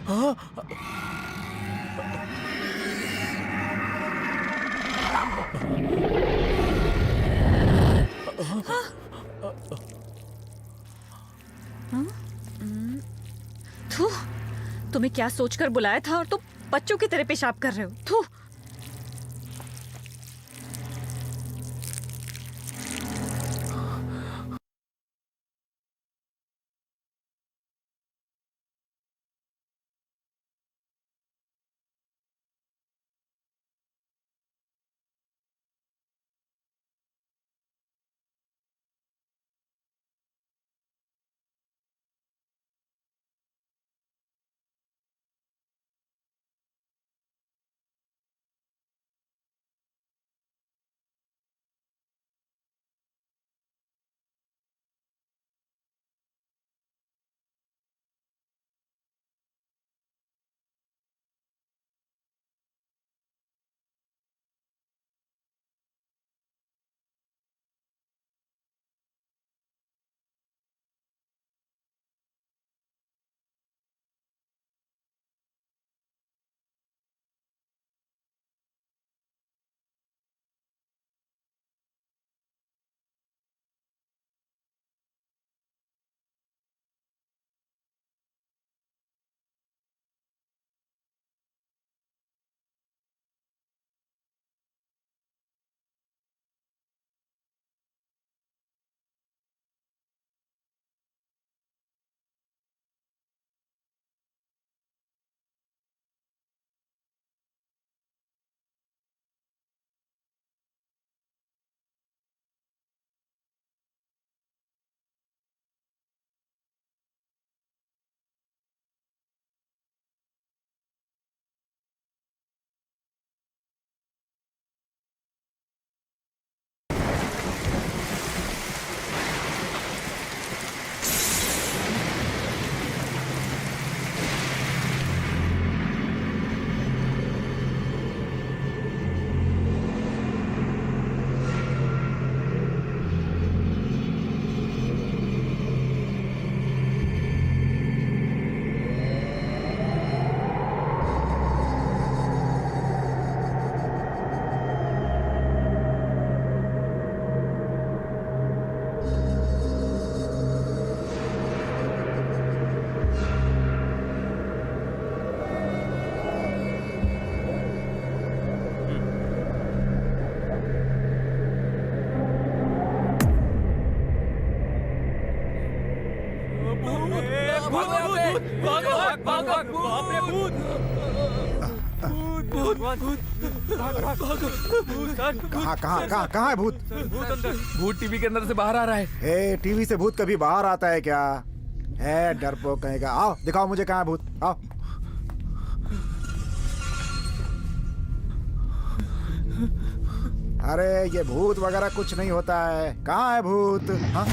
थू, तुम्हें क्या सोचकर बुलाया था और तुम बच्चों की तरह पेशाब कर रहे हो। थू। कहाँ है भूत? भूत टीवी के अंदर से बाहर आ रहा है। ए, टीवी से भूत कभी बाहर आता है क्या? है डरपोक कहेगा। आओ दिखाओ मुझे कहाँ है भूत। आओ। अरे ये भूत वगैरह कुछ नहीं होता है। कहाँ है भूत? हाँ?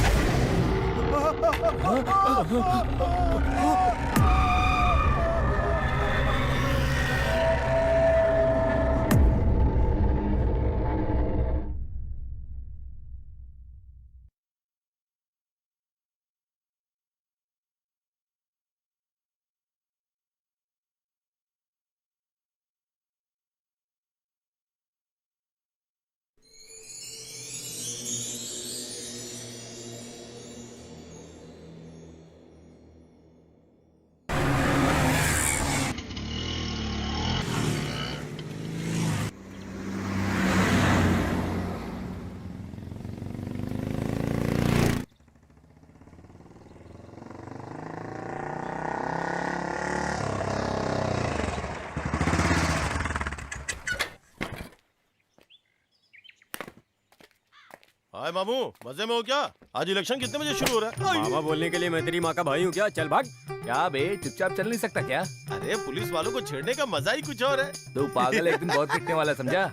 हाय मामू, मजे में हो क्या? आज इलेक्शन कितने बजे शुरू हो रहा है? मामा बोलने के लिए मैं तेरी माँ का भाई हूँ क्या? चल भाग। क्या बे, चुपचाप चल नहीं सकता क्या? अरे पुलिस वालों को छेड़ने का मजा ही कुछ और है। तू पागल, एक दिन बहुत पिटने वाला, समझा?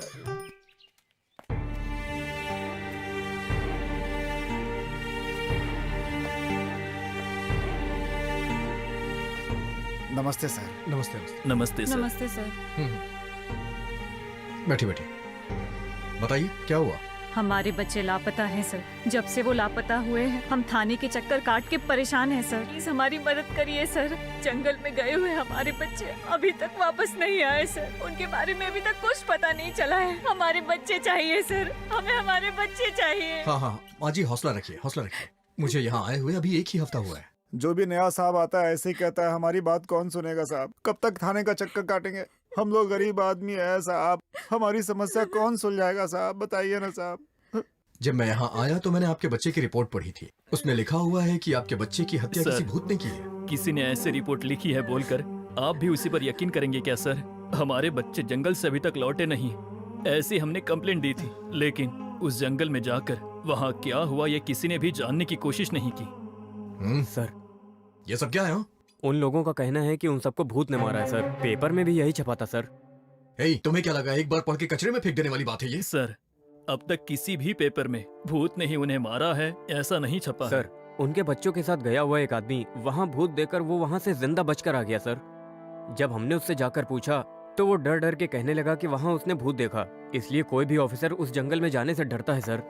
नमस्ते सर। नमस्ते। नमस्ते सर। नमस्ते सर। बैठिए बैठिए। बताइए क्या हुआ? हमारे बच्चे लापता हैं सर। जब से वो लापता हुए हैं हम थाने के चक्कर काट के परेशान हैं सर। प्लीज हमारी मदद करिए सर। जंगल में गए हुए हमारे बच्चे अभी तक वापस नहीं आए सर। उनके बारे में अभी तक कुछ पता नहीं चला है। हमारे बच्चे चाहिए सर, हमें हमारे बच्चे चाहिए। हाँ हाँ माँ जी, हौसला रखिए, हौसला रखिए। मुझे यहाँ आए हुए अभी 1 ही हफ्ता हुआ है। जो भी नया साहब आता है ऐसे ही कहता है, हमारी बात कौन सुनेगा साहब? कब तक थाने का चक्कर काटेंगे? हम लोग गरीब आदमी है साहब, हमारी समस्या कौन सुलझाएगा साहब? बताइए ना साहब। जब मैं यहाँ आया तो मैंने आपके बच्चे की रिपोर्ट पढ़ी थी। उसमें लिखा हुआ है कि आपके बच्चे की हत्या सर। किसी भूत ने की है। किसी ने ऐसे रिपोर्ट लिखी है बोलकर आप भी उसी पर यकीन करेंगे क्या सर? हमारे बच्चे जंगल से अभी तक लौटे नहीं। ऐसी हमने कंप्लेंट दी थी, लेकिन उस जंगल में जाकर वहाँ क्या हुआ ये किसी ने भी जानने की कोशिश नहीं की। सर, ये सब क्या है? हाँ? उन लोगों का कहना है कि उन सबको भूत ने मारा है सर। पेपर में भी यही छपा था सर। ए, तुम्हें क्या लगा एक बार पढ़ के कचरे में फेंक देने वाली बात है ये? सर, अब तक किसी भी पेपर में भूत ने ही उन्हें मारा है ऐसा नहीं छपा है। सर, उनके बच्चों के साथ गया हुआ एक आदमी वहाँ भूत देखकर वो वहाँ से जिंदा बचकर आ गया सर। जब हमने उससे जाकर पूछा तो वो डर डर के कहने लगा कि वहाँ उसने भूत देखा। इसलिए कोई भी ऑफिसर उस जंगल में जाने से डरता है सर।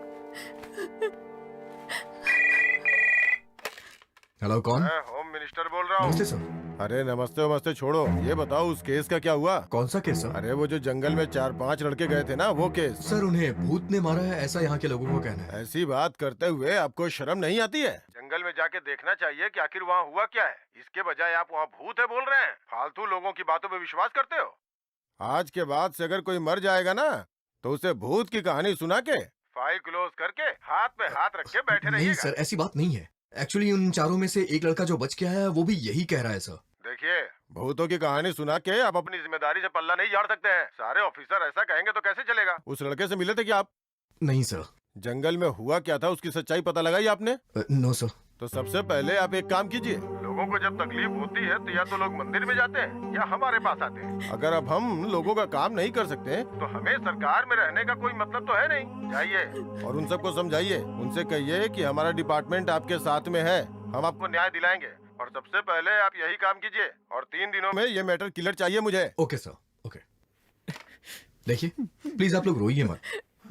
हेलो, कौन? मैं होम मिनिस्टर बोल रहा हूँ। नमस्ते सर। अरे नमस्ते वमस्ते छोड़ो, ये बताओ उस केस का क्या हुआ? कौन सा केस सर? अरे वो जो जंगल में 4-5 लड़के गए थे ना, वो केस। सर, उन्हें भूत ने मारा है ऐसा यहाँ के लोगों को कहना है। ऐसी बात करते हुए आपको शर्म नहीं आती है? जंगल में जाके देखना चाहिए कि आखिर वहाँ हुआ क्या है। इसके बजाय आप वहाँ भूत है बोल रहे हैं। फालतू लोगों की बातों पे विश्वास करते हो। आज के बाद से अगर कोई मर जाएगा ना तो उसे भूत की कहानी सुना के फाइल क्लोज करके हाथ पे हाथ रख के बैठे नहीं रहिएगा। सर, ऐसी बात नहीं है। एक्चुअली उन चारों में से एक लड़का जो बच गया है वो भी यही कह रहा है सर। देखिए, भूतों की कहानी सुना के आप अपनी जिम्मेदारी से पल्ला नहीं झाड़ सकते हैं। सारे ऑफिसर ऐसा कहेंगे तो कैसे चलेगा? उस लड़के से मिले थे क्या आप? नहीं सर। जंगल में हुआ क्या था उसकी सच्चाई पता लगाई आपने? No sir. तो सबसे पहले आप एक काम कीजिए। लोगों को जब तकलीफ होती है तो या तो लोग मंदिर में जाते हैं या हमारे पास आते हैं। अगर अब हम लोगों का काम नहीं कर सकते तो हमें सरकार में रहने का कोई मतलब तो है नहीं। जाइए और उन सबको समझाइए, उनसे कहिए कि हमारा डिपार्टमेंट आपके साथ में है, हम आपको न्याय दिलाएंगे। और सबसे पहले आप यही काम कीजिए और 3 दिनों में ये मैटर क्लियर चाहिए मुझे। Okay sir, okay. देखिए, प्लीज आप लोग रोइए मत।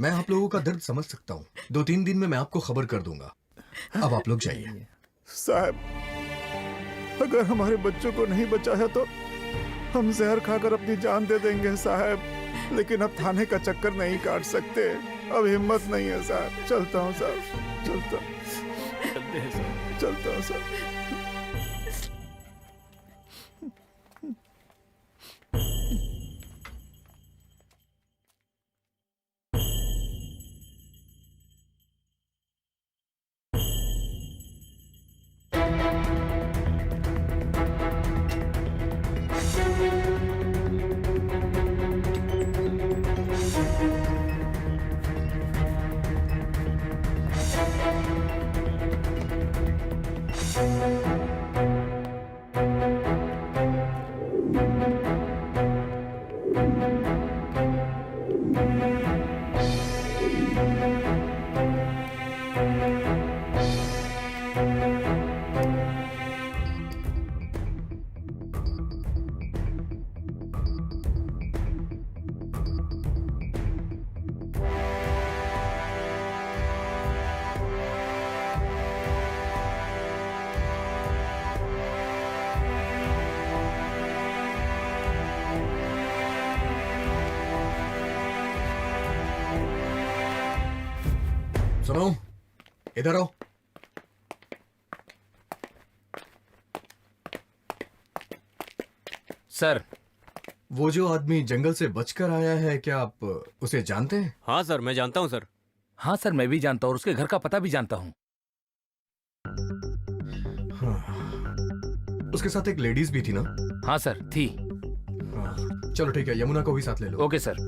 मैं आप लोगों का दर्द समझ सकता हूँ। 2-3 दिन में मैं आपको खबर कर दूंगा। अब आप लोग जाइए। साहब, अगर हमारे बच्चों को नहीं बचाया तो हम जहर खाकर अपनी जान दे देंगे साहब। लेकिन अब थाने का चक्कर नहीं काट सकते। अब हिम्मत नहीं है साहब। चलता हूँ साहब, चलते हैं सर। चलता हूँ साहब। सुनो, इधर आओ। सर, वो जो आदमी जंगल से बचकर आया है, क्या आप उसे जानते हैं? हाँ सर, मैं जानता हूँ सर। हाँ सर, मैं भी जानता हूँ और उसके घर का पता भी जानता हूँ। हाँ। उसके साथ एक लेडीज भी थी ना? हाँ सर, थी। हाँ। चलो ठीक है, यमुना को भी साथ ले लो। Okay sir.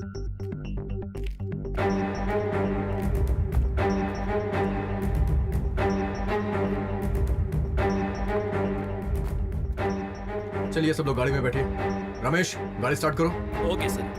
चलिए सब लोग गाड़ी में बैठिए। रमेश, गाड़ी स्टार्ट करो। Okay sir.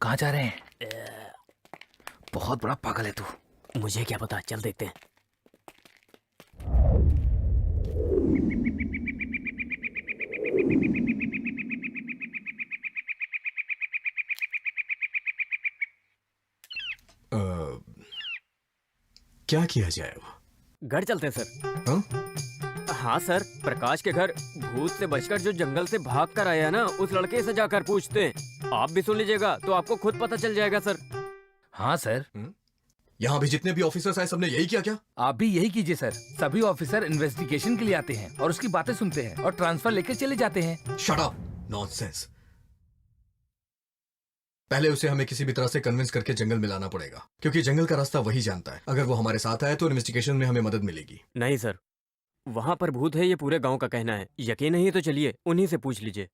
कहाँ जा रहे हैं? बहुत बड़ा पागल है तू। मुझे क्या पता, चल देखते हैं। क्या किया जाए अब? घर चलते हैं सर। हाँ? हाँ सर, प्रकाश के घर भूत से बचकर जो जंगल से भाग कर आया है ना, उस लड़के से जाकर पूछते हैं। आप भी सुन लीजिएगा तो आपको खुद पता चल जाएगा सर। हाँ सर। यहाँ भी जितने भी ऑफिसर्स आए सबने यही किया क्या? आप भी यही कीजिए सर। सभी ऑफिसर इन्वेस्टिगेशन के लिए आते हैं और उसकी बातें सुनते हैं और ट्रांसफर लेकर चले जाते हैं। Shut up, nonsense. पहले उसे हमें किसी भी तरह से कन्विंस करके जंगल में लाना पड़ेगा, क्योंकि जंगल का रास्ता वही जानता है। अगर वो हमारे साथ आए तो इन्वेस्टिगेशन में हमें मदद मिलेगी। नहीं सर, वहाँ पर भूत है ये पूरे गांव का कहना है। यकीन नहीं है तो चलिए उन्हीं से पूछ लीजिए।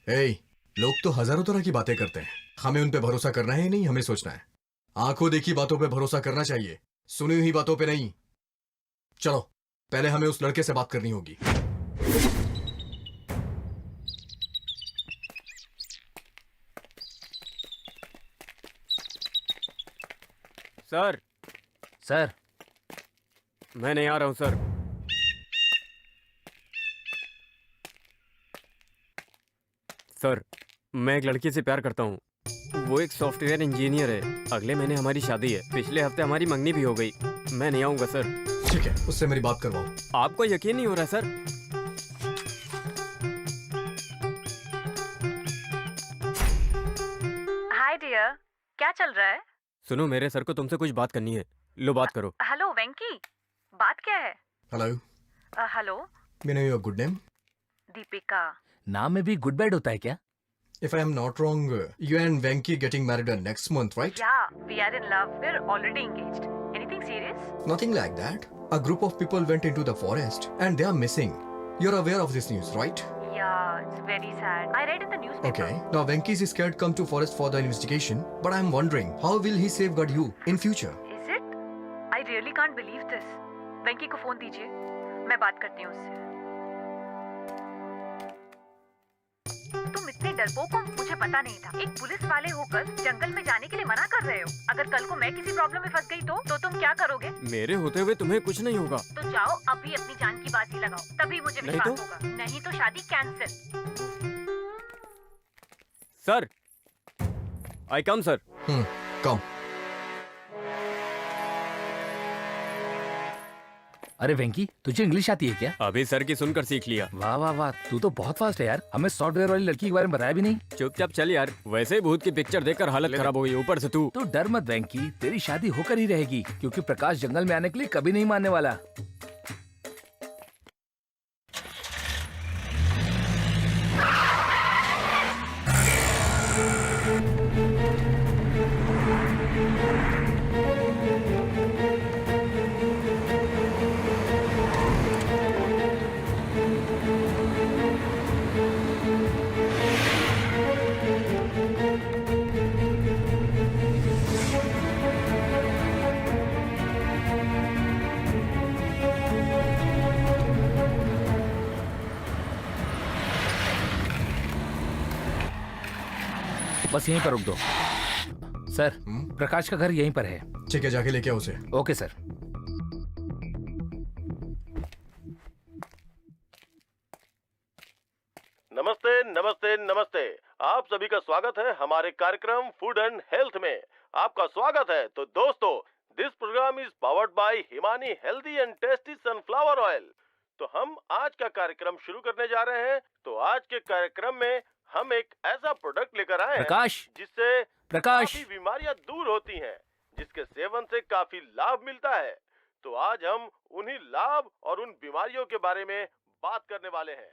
ए, लोग तो हजारों तरह की बातें करते हैं। हमें उन पे भरोसा करना है नहीं, हमें सोचना है। आंखों देखी बातों पे भरोसा करना चाहिए, सुनी हुई बातों पे नहीं। चलो, पहले हमें उस लड़के से बात करनी होगी। सर, सर, मैं नहीं आ रहा हूँ सर। सर, मैं एक लड़की से प्यार करता हूँ। वो एक सॉफ्टवेयर इंजीनियर है। अगले महीने हमारी शादी है। पिछले हफ्ते हमारी मंगनी भी हो गई। मैं नहीं आऊंगा सर। ठीक है, उससे मेरी बात करवाओ। आपको यकीन नहीं हो रहा सर? हाय डियर, क्या चल रहा है? सुनो, मेरे सर को तुमसे कुछ बात करनी है। लो बात करो। हेलो वेंकी, बात क्या है? Hello, hello, may know your good name? Deepika. नाम में भी गुड बैड होता है क्या? If I am not wrong, you and Venki getting married next month, right? Yeah, we are in love. We're already engaged. Anything serious? Nothing like that. A group of people went into the forest and they are missing. You're aware of this news, right? Yeah, it's very sad. I read in the newspaper. Okay. Now Venki is scared to come to forest for the investigation, but I'm wondering how will he safeguard you in future? Is it? I really can't believe this. वेंकी को phone दीजिए, मैं बात करती हूँ उससे। तुम इतने डरपोक हो, मुझे पता नहीं था। एक पुलिस वाले होकर जंगल में जाने के लिए मना कर रहे हो। अगर कल को मैं किसी प्रॉब्लम में फंस गई तो तुम क्या करोगे? मेरे होते हुए तुम्हें कुछ नहीं होगा। तो जाओ अभी अपनी जान की बाजी लगाओ, तभी मुझे नहीं विश्वास तो? होगा। नहीं तो शादी कैंसिल। सर, आई कम सर। Come. अरे वेंकी, तुझे इंग्लिश आती है क्या? अभी सर की सुनकर सीख लिया। वाह वाह वाह, तू तो बहुत फास्ट है यार। हमें सॉफ्टवेयर वाली लड़की के बारे में बताया भी नहीं। चुपचाप चल यार, वैसे ही भूत की पिक्चर देखकर हालत खराब हो गई, ऊपर से तू। तू डर मत वेंकी, तेरी शादी होकर ही रहेगी, क्योंकि प्रकाश जंगल में आने के लिए कभी नहीं मानने वाला। बस यहीं पर रुक दो। सर, प्रकाश का घर यहीं पर है। ठीक है, जाके लेके आओ उसे। Okay sir. नमस्ते नमस्ते नमस्ते। आप सभी का स्वागत है हमारे कार्यक्रम फूड एंड हेल्थ में। आपका स्वागत है। तो दोस्तों, this programme is powered by Himani healthy and tasty sunflower oil. तो हम आज का कार्यक्रम शुरू करने जा रहे हैं। तो आज के कार्यक्रम में हम एक ऐसा प्रोडक्ट लेकर आए हैं प्रकाश, जिससे प्रकाश। काफी बीमारियां दूर होती हैं, जिसके सेवन से काफी लाभ मिलता है। तो आज हम उन्हीं लाभ और उन बीमारियों के बारे में बात करने वाले हैं।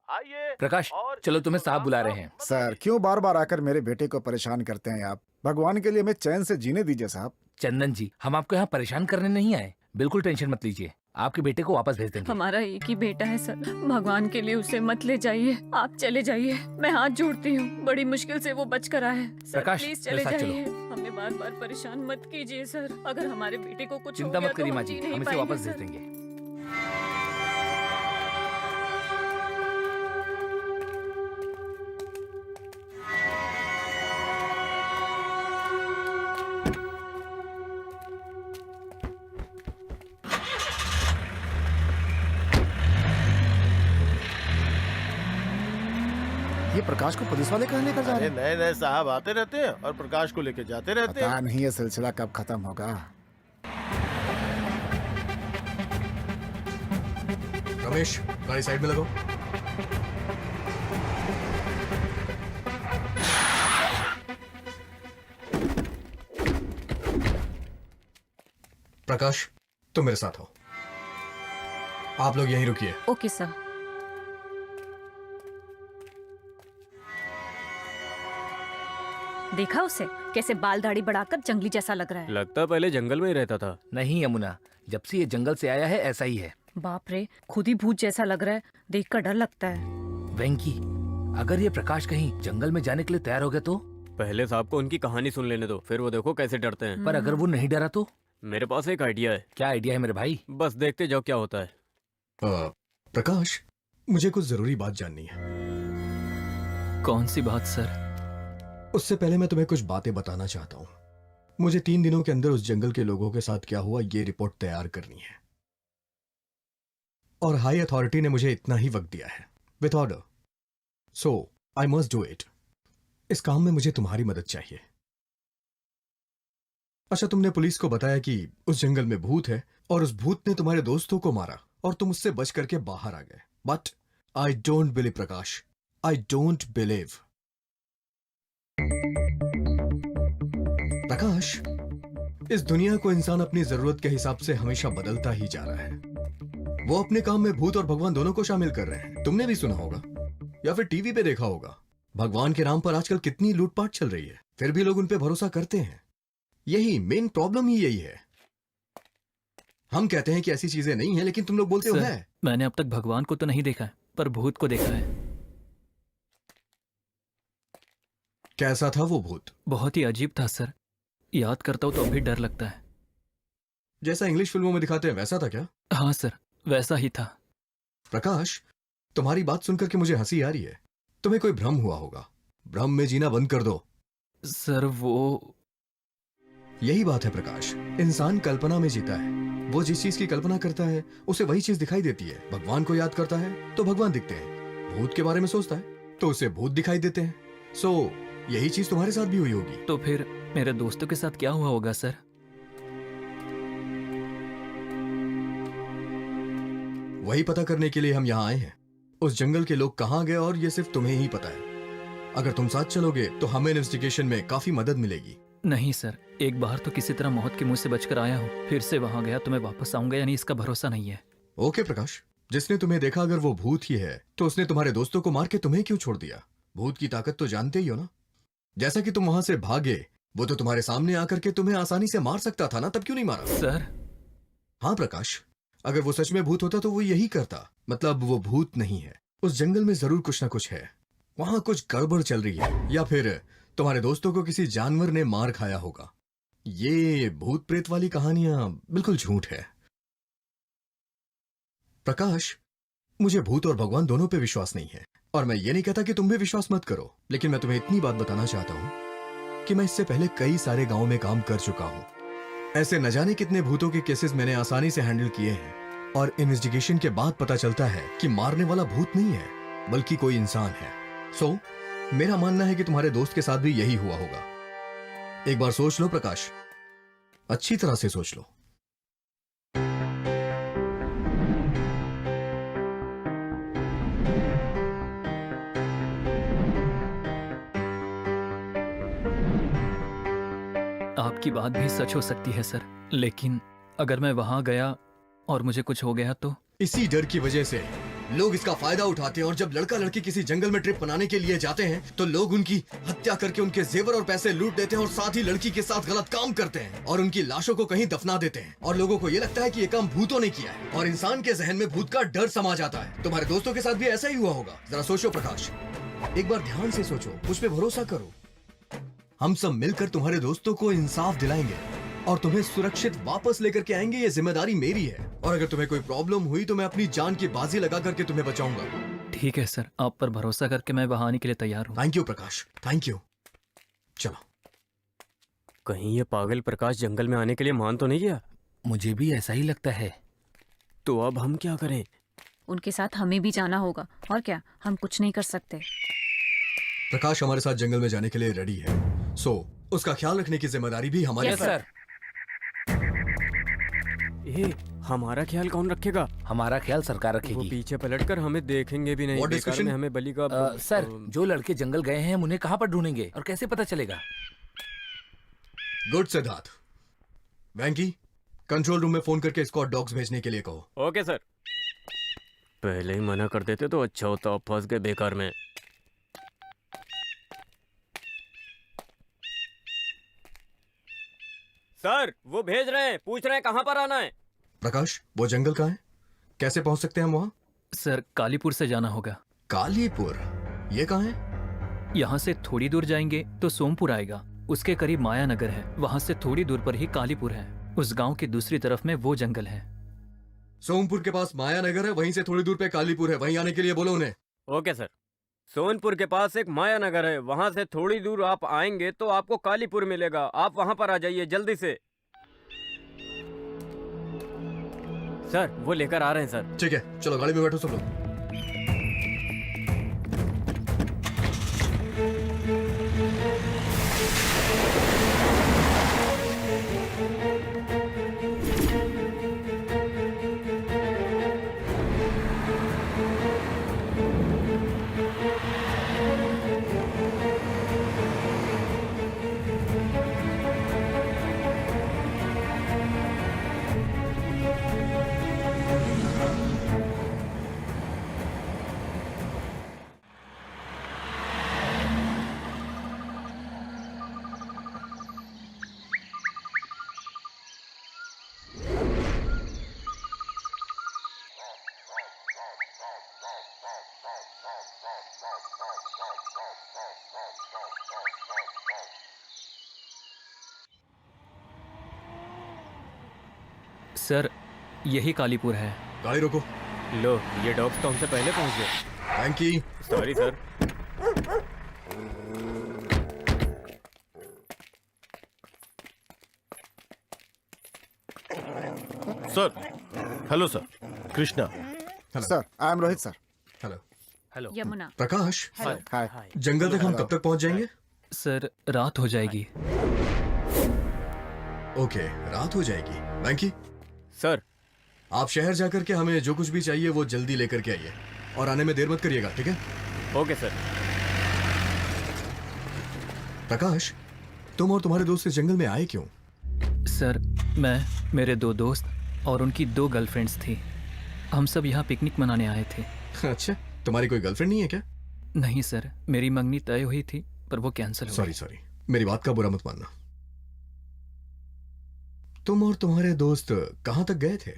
आइए प्रकाश, चलो तुम्हें साहब बुला रहे हैं। सर, क्यों बार बार आकर मेरे बेटे को परेशान करते हैं आप? भगवान के लिए हमें चैन से जीने दीजिए साहब। चंदन जी, हम आपको यहाँ परेशान करने नहीं आए। बिल्कुल टेंशन मत लीजिए, आपके बेटे को वापस भेज देंगे। हमारा एक ही बेटा है सर, भगवान के लिए उसे मत ले जाइए। आप चले जाइए, मैं हाथ जोड़ती हूँ। बड़ी मुश्किल से वो बच कर आया है। सर प्रकाश, प्लीज मेरे चले साथ जाइए। हमें बार बार परेशान मत कीजिए सर। अगर हमारे बेटे को कुछ हो चिंता गया मत तो करिए हम माँ जी जी, नहीं हम इसे पाएंगे, वापस भेज सर। देंगे। प्रकाश को पुलिस वाले कहाँ लेकर जा अरे रहे हैं? नए नए साहब आते रहते हैं और प्रकाश को लेके जाते रहते पता हैं। नहीं ये सिलसिला कब खत्म होगा। रमेश, गाड़ी साइड में लगाओ। प्रकाश, तुम मेरे साथ हो। आप लोग यहीं रुकिए। Okay sir. देखा उसे कैसे बाल दाढ़ी बढ़ाकर जंगली जैसा लग रहा है। लगता पहले जंगल में ही रहता था। नहीं यमुना, जब से ये जंगल से आया है ऐसा ही है। बाप रे, खुद ही भूत जैसा लग रहा है, देखकर डर लगता है। वेंकी, अगर ये प्रकाश कहीं जंगल में जाने के लिए तैयार हो गया तो? पहले साहब को उनकी कहानी सुन लेने दो, फिर वो देखो कैसे डरते हैं। पर अगर वो नहीं डरा तो? मेरे पास एक आइडिया है। क्या आइडिया है मेरे भाई? बस देखते जाओ क्या होता है। प्रकाश, मुझे कुछ जरूरी बात जाननी है। कौन सी बात सर? उससे पहले मैं तुम्हें कुछ बातें बताना चाहता हूँ। मुझे 3 दिनों के अंदर उस जंगल के लोगों के साथ क्या हुआ ये रिपोर्ट तैयार करनी है, और हाई अथॉरिटी ने मुझे इतना ही वक्त दिया है, with order. So I must do it. इस काम में मुझे तुम्हारी मदद चाहिए। अच्छा, तुमने पुलिस को बताया कि उस जंगल में भूत है और उस भूत ने तुम्हारे दोस्तों को मारा और तुम उससे बच करके बाहर आ गए। But I don't believe Prakash, I don't believe. Prakash, इस दुनिया को इंसान अपनी जरूरत के हिसाब से हमेशा बदलता ही जा रहा है। वो अपने काम में भूत और भगवान दोनों को शामिल कर रहे हैं। तुमने भी सुना होगा या फिर टीवी पे देखा होगा, भगवान के नाम पर आजकल कितनी लूटपाट चल रही है, फिर भी लोग उन पे भरोसा करते हैं। यही मेन प्रॉब्लम ही यही है। हम कहते हैं कि ऐसी चीजें नहीं है, लेकिन तुम लोग बोलते हो सर, है। मैंने अब तक भगवान को तो नहीं देखा है, पर भूत को देखा है। कैसा था वो भूत? बहुत ही अजीब था सर, याद करता हूँ तो अभी डर लगता है। जैसा इंग्लिश फिल्मों में दिखाते हैं वैसा था क्या? हाँ सर, वैसा ही था। प्रकाश, तुम्हारी बात सुनकर के मुझे हंसी आ रही है। तुम्हें कोई भ्रम हुआ होगा। भ्रम में जीना बंद कर दो। सर वो यही बात है प्रकाश, इंसान कल्पना में जीता है। वो जिस चीज की कल्पना करता है उसे वही चीज दिखाई देती है। भगवान को याद करता है तो भगवान दिखते हैं, भूत के बारे में सोचता है तो उसे भूत दिखाई देते हैं। सो यही चीज तुम्हारे साथ भी हुई होगी। तो फिर मेरे दोस्तों के साथ क्या हुआ होगा सर? वही पता करने के लिए हम यहाँ आए हैं। उस जंगल के लोग कहाँ गए और ये सिर्फ तुम्हें ही पता है। अगर तुम साथ चलोगे तो हमें इन्वेस्टिगेशन में काफी मदद मिलेगी। नहीं सर, एक बार तो किसी तरह मौत के मुंह से बचकर आया हूँ, फिर से वहां गया तो मैं वापस आऊंगा या नहीं इसका भरोसा नहीं है। ओके प्रकाश, जिसने तुम्हें देखा अगर वो भूत ही है तो उसने तुम्हारे दोस्तों को मार के तुम्हें क्यों छोड़ दिया? भूत की ताकत तो जानते ही हो ना। जैसा कि तुम वहां से भागे, वो तो तुम्हारे सामने आकर के तुम्हें आसानी से मार सकता था ना, तब क्यों नहीं मारा? सर हाँ प्रकाश, अगर वो सच में भूत होता तो वो यही करता। मतलब वो भूत नहीं है। उस जंगल में जरूर कुछ ना कुछ है। वहां कुछ गड़बड़ चल रही है, या फिर तुम्हारे दोस्तों को किसी जानवर ने मार खाया होगा। ये भूत प्रेत वाली कहानियां बिल्कुल झूठ है। प्रकाश, मुझे भूत और भगवान दोनों पे विश्वास नहीं है, और मैं ये नहीं कहता कि तुम भी विश्वास मत करो, लेकिन मैं तुम्हें इतनी बात बताना चाहता हूं कि मैं इससे पहले कई सारे गांवों में काम कर चुका हूं। ऐसे न जाने कितने भूतों के केसेस मैंने आसानी से हैंडल किए हैं, और इन्वेस्टिगेशन के बाद पता चलता है कि मारने वाला भूत नहीं है बल्कि कोई इंसान है। सो मेरा मानना है कि तुम्हारे दोस्त के साथ भी यही हुआ होगा। एक बार सोच लो प्रकाश, अच्छी तरह से सोच लो। आपकी बात भी सच हो सकती है सर, लेकिन अगर मैं वहां गया और मुझे कुछ हो गया तो? इसी डर की वजह से लोग इसका फायदा उठाते हैं, और जब लड़का लड़की किसी जंगल में ट्रिप बनाने के लिए जाते हैं तो लोग उनकी हत्या करके उनके जेवर और पैसे लूट देते हैं, और साथ ही लड़की के साथ गलत काम करते हैं और उनकी लाशों को कहीं दफना देते हैं, और लोगों को ये लगता है कि ये काम भूतों ने किया है, और इंसान के जहन में भूत का डर समा जाता है। तुम्हारे दोस्तों के साथ भी ऐसा ही हुआ होगा। जरा सोचो प्रकाश, एक बार ध्यान से सोचो, मुझ पे भरोसा करो। हम सब मिलकर तुम्हारे दोस्तों को इंसाफ दिलाएंगे और तुम्हें सुरक्षित वापस लेकर के आएंगे। ये जिम्मेदारी मेरी है, और अगर तुम्हें कोई प्रॉब्लम हुई तो मैं अपनी जान की बाजी लगा करके तुम्हें बचाऊंगा। ठीक है सर, आप पर भरोसा करके मैं वहां आने के लिए तैयार हूँ। Thank you Prakash, thank you. चलो। कहीं ये पागल प्रकाश जंगल में आने के लिए मान तो नहीं गया? मुझे भी ऐसा ही लगता है। तो अब हम क्या करें? उनके साथ हमें भी जाना होगा, और क्या, हम कुछ नहीं कर सकते। प्रकाश हमारे साथ जंगल में जाने के लिए रेडी है, सो उसका ख्याल रखने की जिम्मेदारी भी हमारी यस है। सर। ये हमारा ख्याल कौन रखेगा? हमारा ख्याल सरकार वो रखेगी। पीछे पलटकर हमें देखेंगे भी नहीं। What बेकार discussion? में हमें बलि का सर, जो लड़के जंगल गए हैं हम उन्हें कहाँ पर ढूंढेंगे और कैसे पता चलेगा? Good Siddharth. Venky, control room में फोन करके स्क्वाड डॉग्स भेजने के लिए कहो। Okay sir. पहले ही मना कर देते तो अच्छा होता, अब फंस गए बेकार में। सर वो भेज रहे हैं, पूछ रहे हैं कहाँ पर आना है। प्रकाश, वो जंगल कहाँ है? कैसे पहुंच सकते हैं हम वहाँ? सर कालीपुर से जाना होगा। कालीपुर, ये कहाँ है? यहाँ से थोड़ी दूर जाएंगे तो सोमपुर आएगा, उसके करीब माया नगर है, वहाँ से थोड़ी दूर पर ही कालीपुर है। उस गांव की दूसरी तरफ में वो जंगल है। सोमपुर के पास माया नगर है, वहीं से थोड़ी दूर पे कालीपुर है, वहीं आने के लिए बोलो उन्हें। Okay sir. सोनपुर के पास एक माया नगर है, वहाँ से थोड़ी दूर आप आएंगे तो आपको कालीपुर मिलेगा, आप वहाँ पर आ जाइए जल्दी से। सर वो लेकर आ रहे हैं सर। ठीक है, चलो गाड़ी में बैठो सब लोग। सर यही कालीपुर है। गाड़ी रोको। लो ये डॉग्स तो हमसे पहले पहुँच गए। Venky, sorry sir. Sir, hello sir, Krishna. Sir, I am Rohit sir. Hello. Hello. Yamuna. Prakash, hi. जंगल तक हम कब तक पहुंच जाएंगे? सर रात हो जाएगी। ओके, रात हो जाएगी। वैंकी, सर आप शहर जाकर के हमें जो कुछ भी चाहिए वो जल्दी लेकर के आइए और आने में देर मत करिएगा, ठीक है? Okay sir. प्रकाश, तुम और तुम्हारे दोस्त इस जंगल में आए क्यों? सर मैं, मेरे 2 दोस्त और उनकी 2 गर्लफ्रेंड्स थी। हम सब यहाँ पिकनिक मनाने आए थे। अच्छा, तुम्हारी कोई गर्लफ्रेंड नहीं है क्या? नहीं सर, मेरी मंगनी तय हुई थी पर वो कैंसिल हो गई। सॉरी, मेरी बात का बुरा मत मानना। तुम और तुम्हारे दोस्त कहाँ तक गए थे?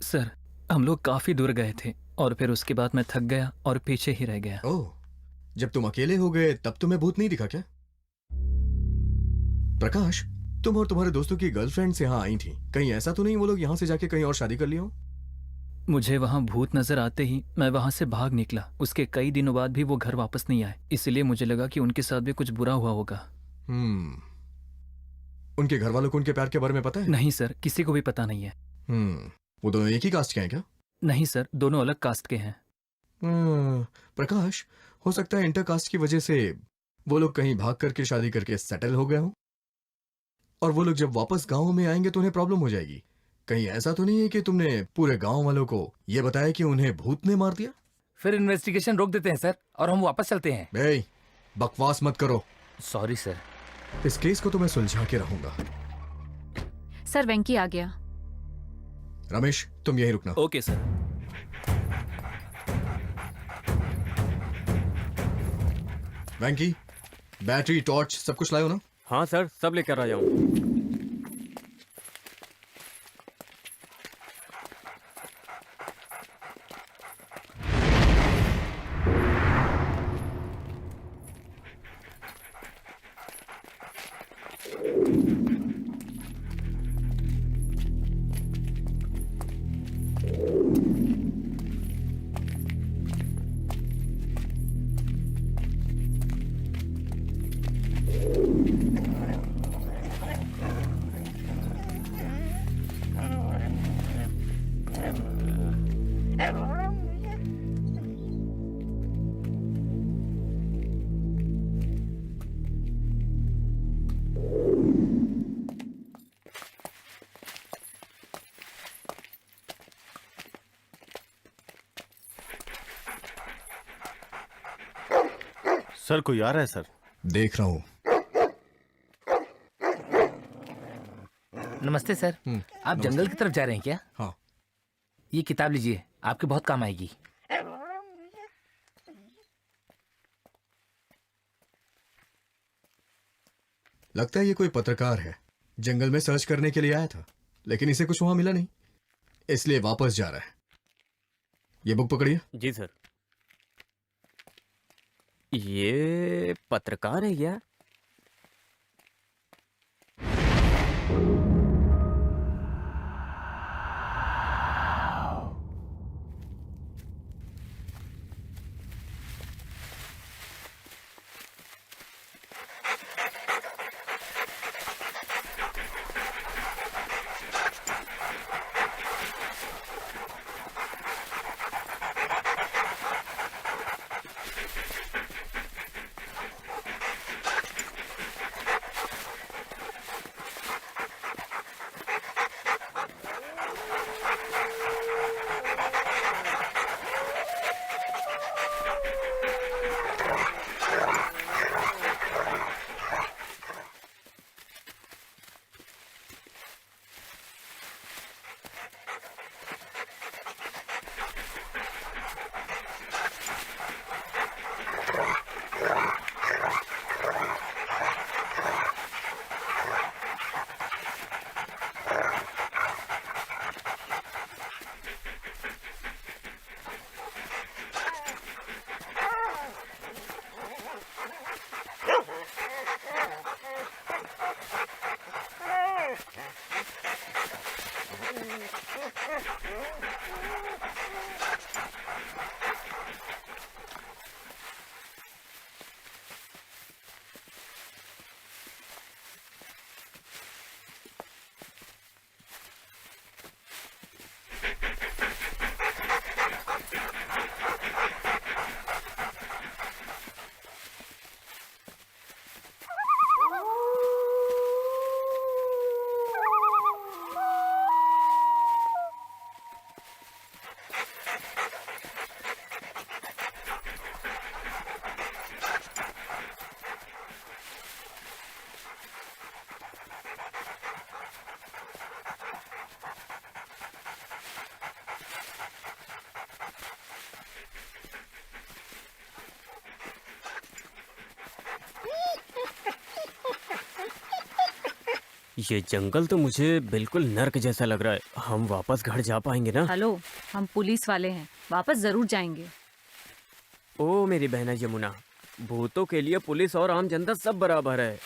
सर हम लोग काफी दूर गए थे और फिर उसके बाद मैं थक गया और पीछे ही रह गया। ओह, जब तुम अकेले हो गए तब तुम्हें भूत नहीं दिखा क्या? प्रकाश, तुम और तुम्हारे दोस्तों की गर्लफ्रेंड्स यहाँ आई थी, कहीं ऐसा तो नहीं वो लोग यहाँ से जाके कहीं और शादी कर लिया हो? मुझे वहाँ भूत नजर आते ही मैं वहाँ से भाग निकला। उसके कई दिनों बाद भी वो घर वापस नहीं आए, इसलिए मुझे लगा कि उनके साथ भी कुछ बुरा हुआ होगा। उनके घर वालों को उनके प्यार के बारे में पता है? नहीं सर, किसी को भी पता नहीं है। वो दोनों एक ही कास्ट के हैं क्या? नहीं सर, दोनों अलग कास्ट के हैं। प्रकाश, हो सकता है इंटर कास्ट की वजह से वो लोग कहीं भाग करके शादी करके सेटल हो गए हो और वो लोग जब वापस गांव में आएंगे तो उन्हें प्रॉब्लम हो जाएगी। कहीं ऐसा तो नहीं है कि तुमने पूरे गांव वालों को ये बताया कि उन्हें भूत ने मार दिया? फिर इन्वेस्टिगेशन रोक देते हैं सर और हम वापस चलते हैं। ए, बकवास मत करो। Sorry sir. इस केस को तो मैं सुलझा के रहूंगा। सर वेंकी आ गया। रमेश, तुम यहीं रुकना। Okay sir. Venky, battery, torch सब कुछ लाए हो ना? हाँ सर, सब लेकर आ जाऊँ। सर कोई आ रहा है सर। देख रहा हूँ। नमस्ते सर। आप जंगल की तरफ जा रहे हैं क्या? हाँ। ये किताब लीजिए, आपके बहुत काम आएगी। लगता है ये कोई पत्रकार है, जंगल में सर्च करने के लिए आया था, लेकिन इसे कुछ वहां मिला नहीं, इसलिए वापस जा रहा है। ये बुक पकड़िए। जी सर। ये पत्रकार है क्या? ये जंगल तो मुझे बिल्कुल नर्क जैसा लग रहा है। हम वापस घर जा पाएंगे ना? हेलो, हम पुलिस वाले हैं, वापस जरूर जाएंगे। ओ मेरी बहना यमुना, भूतों के लिए पुलिस और आम जनता सब बराबर है,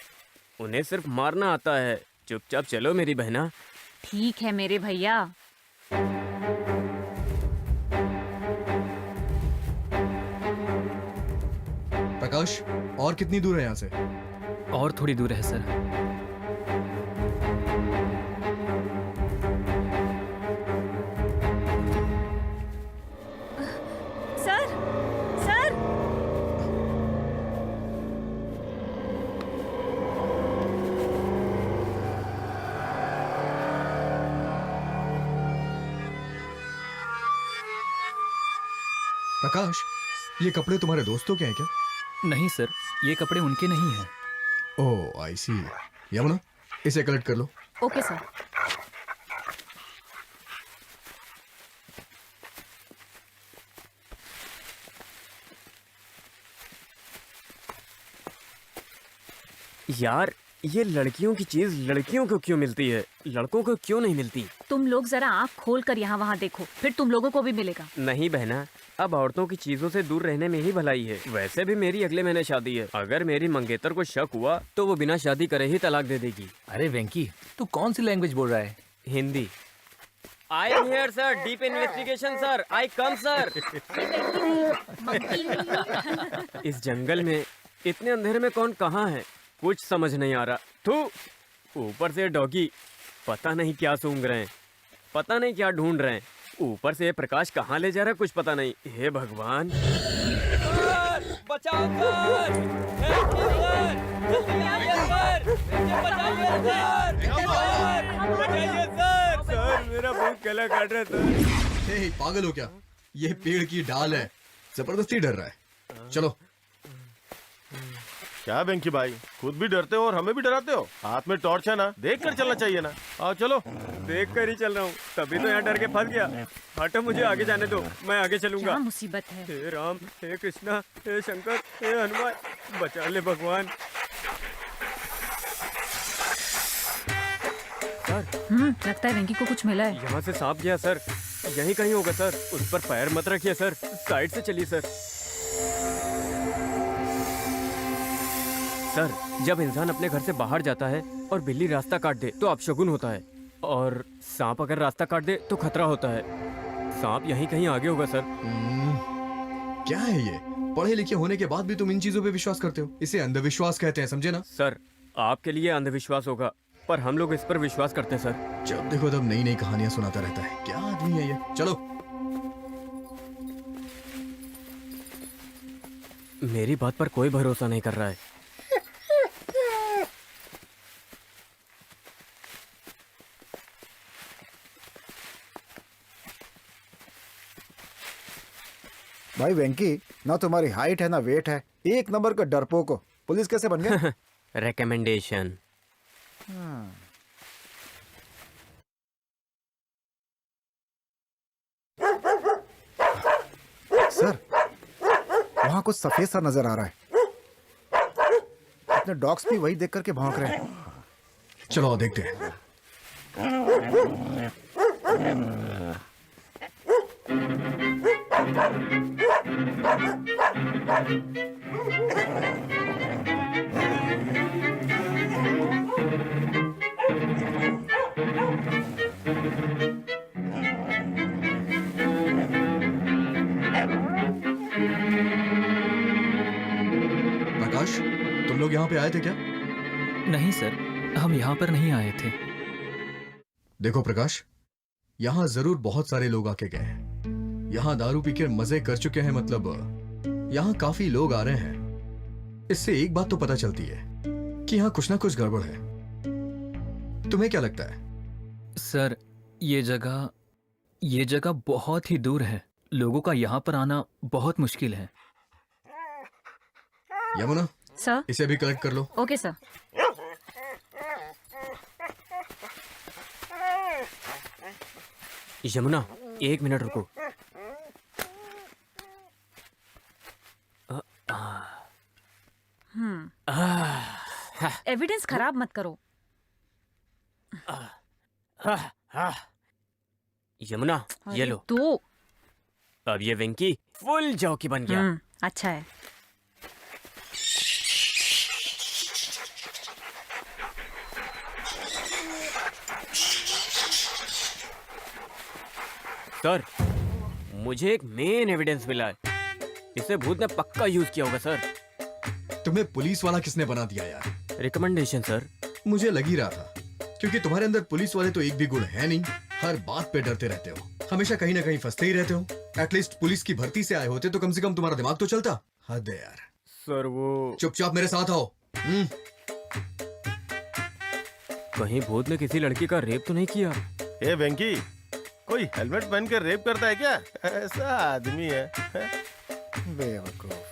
उन्हें सिर्फ मारना आता है। चुपचाप चलो मेरी बहना। ठीक है मेरे भैया। प्रकाश, और कितनी दूर है यहाँ से? और थोड़ी दूर है सर। सर, सर, प्रकाश, ये कपड़े तुम्हारे दोस्तों के हैं क्या? नहीं सर, ये कपड़े उनके नहीं हैं। ओह आई सी। यमुना, इसे कलेक्ट कर लो। Okay sir. यार, ये लड़कियों की चीज लड़कियों को क्यों मिलती है, लड़कों को क्यों नहीं मिलती? तुम लोग जरा आँख खोल कर यहाँ वहाँ देखो, फिर तुम लोगों को भी मिलेगा। नहीं बहना, अब औरतों की चीजों से दूर रहने में ही भलाई है। वैसे भी मेरी अगले महीने शादी है, अगर मेरी मंगेतर को शक हुआ तो वो बिना शादी करे ही तलाक दे देगी। अरे वेंकी, तू कौन सी लैंग्वेज बोल रहा है? Hindi. I am here sir, deep investigation sir, I come sir. इस जंगल में इतने अंधेरे में कौन कहाँ है, कुछ समझ नहीं आ रहा। थू, ऊपर से डॉगी पता नहीं क्या सूंघ रहे हैं, पता नहीं क्या ढूंढ रहे हैं। ऊपर से ये प्रकाश कहाँ ले जा रहा है कुछ पता नहीं। हे भगवान, बचाओ सर! जल्दी आइए सर! मुझे बचाओ! मेरा भूत गला काट रहा था। हे पागल हो क्या? ये पेड़ की डाल है, जबरदस्ती डर रहा है। चलो। क्या वेंकी भाई, खुद भी डरते हो और हमें भी डराते हो? हाथ में टॉर्च है ना, देख कर चलना चाहिए ना। आओ चलो। देख कर ही चल रहा हूँ, तभी तो यहाँ डर के फंस गया। हटो, मुझे आगे जाने दो, मैं आगे चलूंगा। क्या मुसीबत है? हे राम, हे कृष्णा, हे शंकर, हे हनुमान, बचा ले भगवान। लगता है वेंकी को कुछ मिला है। यहाँ से सांप गया सर, यहीं कहीं होगा सर। उस पर पैर मत रखिए सर, साइड से चलिए सर। सर, जब इंसान अपने घर से बाहर जाता है और बिल्ली रास्ता काट दे तो अपशगुन होता है, और सांप अगर रास्ता काट दे तो खतरा होता है। सांप यहीं कहीं आगे होगा सर। क्या है ये? पढ़े लिखे होने के बाद भी तुम इन चीजों पे विश्वास करते हो? इसे अंधविश्वास कहते हैं, समझे ना? सर, आपके लिए अंधविश्वास होगा, पर हम लोग इस पर विश्वास करते हैं सर। जब देखो तब नई नई कहानियां सुनाता रहता है। क्या आदमी है ये? चलो। मेरी बात पर कोई भरोसा नहीं कर रहा है। भाई वेंकी, ना तुम्हारी हाइट है ना वेट है, एक नंबर का डरपोक हो। पुलिस कैसे बन गए? रिकमेंडेशन। सर, वहाँ कुछ सफेद सा नजर आ रहा है। अपने डॉग्स भी वही देख करके भौंक रहे हैं। चलो देखते हैं। प्रकाश, तुम लोग यहाँ पे आए थे क्या? नहीं सर, हम यहाँ पर नहीं आए थे। देखो प्रकाश, यहाँ जरूर बहुत सारे लोग आके गए हैं। यहाँ दारू पी के मजे कर चुके हैं, मतलब यहाँ काफी लोग आ रहे हैं। इससे एक बात तो पता चलती है कि यहाँ कुछ ना कुछ गड़बड़ है। तुम्हें क्या लगता है? सर, ये जगह बहुत ही दूर है। लोगों का यहाँ पर आना बहुत मुश्किल है। यमुना, सर। इसे भी कलेक्ट कर लो। Okay sir. यमुना, 1 मिनट रुको। एविडेंस खराब मत करो। यमुना, ये लो। तो अब ये वेंकी फुल जॉकी बन गया। अच्छा है। सर, मुझे एक मेन एविडेंस मिला है। इसे भूत ने पक्का यूज किया होगा सर। तुम्हें पुलिस वाला किसने बना दिया यार? Recommendation sir. मुझे लग ही रहा था, क्योंकि तुम्हारे अंदर पुलिस वाले तो एक भी गुण है नहीं। हर बात पे डरते रहते हो, हमेशा कहीं ना कहीं फंसते ही रहते हो। एटलीस्ट पुलिस की भर्ती से आए होते तो कम से कम तुम्हारा दिमाग तो चलता। हद है यार। सर वो चुपचाप मेरे साथ आओ। कहीं भूत ने किसी लड़की का रेप तो नहीं किया? ए वेंकी, कोई हेलमेट पहन कर रेप करता है क्या? ऐसा आदमी है? बेवकूफ।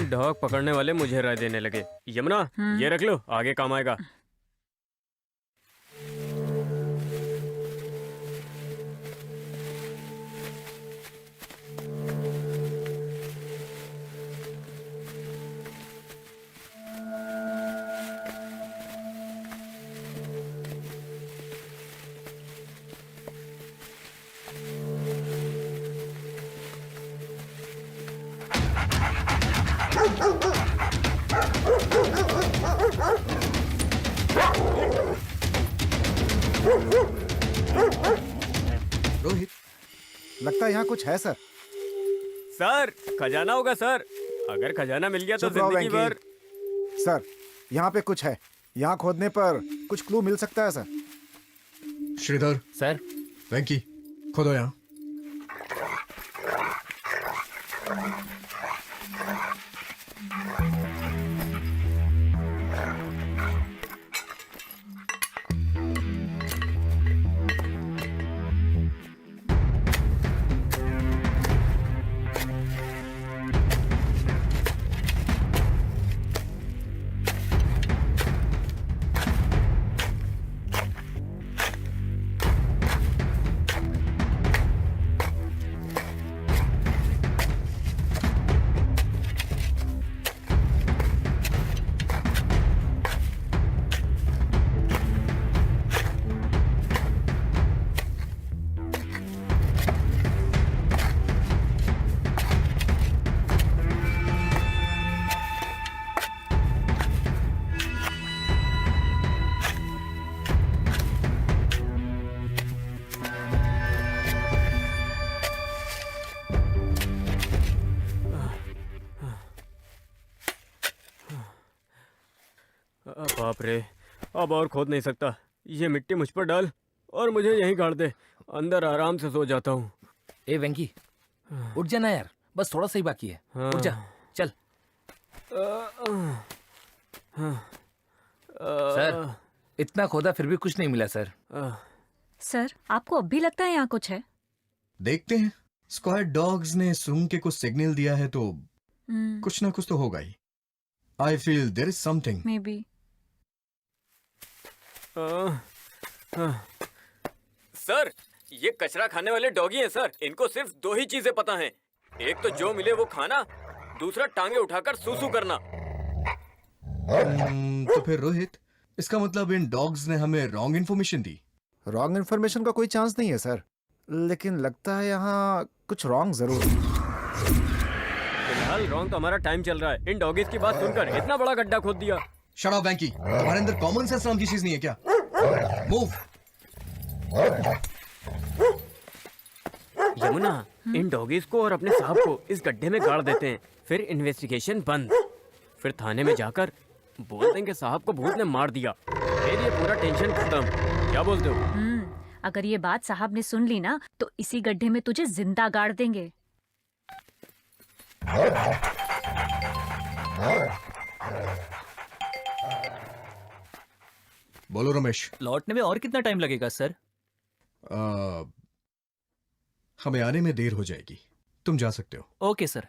डॉग पकड़ने वाले मुझे राय देने लगे। यमुना, ये रख लो, आगे काम आएगा। रोहित, लगता है यहाँ कुछ है सर। सर, खजाना होगा सर। अगर खजाना मिल गया तो चुप रहो जिंदगी भर। वेंकी। सर, यहाँ पे कुछ है। यहाँ खोदने पर कुछ क्लू मिल सकता है सर। श्रीधर, सर। वेंकी, खोदो यहाँ। बाप रे, अब और खोद नहीं सकता। ये मिट्टी मुझ पर डाल और मुझे यहीं गाड़ दे। अंदर आराम से सो जाता हूँ। ए वेंकी, उठ जाना यार, बस थोड़ा सा ही बाकी है। हाँ। उठ जा, चल। सर, इतना खोदा फिर भी कुछ नहीं मिला सर। सर, आपको अब भी लगता है यहाँ कुछ है? देखते हैं। स्क्वाड डॉग्स ने सूंघ के कुछ सिग्नल दिया है तो कुछ ना कुछ तो होगा ही। I feel there is something. Maybe. Sir, ये कचरा खाने वाले डॉगी हैं सर। इनको सिर्फ 2 ही चीजें पता हैं। एक तो जो मिले वो खाना, दूसरा टांगे उठाकर सूसू करना। तो फिर रोहित, इसका मतलब इन डॉग्स ने हमें रॉन्ग इन्फॉर्मेशन दी। रॉन्ग इन्फॉर्मेशन का कोई चांस नहीं है सर, लेकिन लगता है यहाँ कुछ रॉन्ग जरूर है। फिलहाल रॉन्ग तो हमारा टाइम चल रहा है। इन डॉगीज की बात सुनकर इतना बड़ा गड्ढा खोद दिया। शट अप वेंकी, तुम्हारे अंदर कॉमन सेंस नाम की चीज नहीं है क्या? मूव। यमुना, इन डॉगीज को और अपने साहब को इस गड्ढे में गाड़ देते हैं, फिर इन्वेस्टिगेशन बंद। फिर थाने में जाकर बोल देंगे साहब को भूत ने मार दिया। फिर ये पूरा टेंशन खत्म। क्या बोलते हो? अगर ये बात साहब ने सुन ली ना तो इसी गड्ढे में तुझे जिंदा गाड़ देंगे। बोलो रमेश। लौटने में और कितना टाइम लगेगा सर? हमें आने में देर हो जाएगी, तुम जा सकते हो। Okay sir.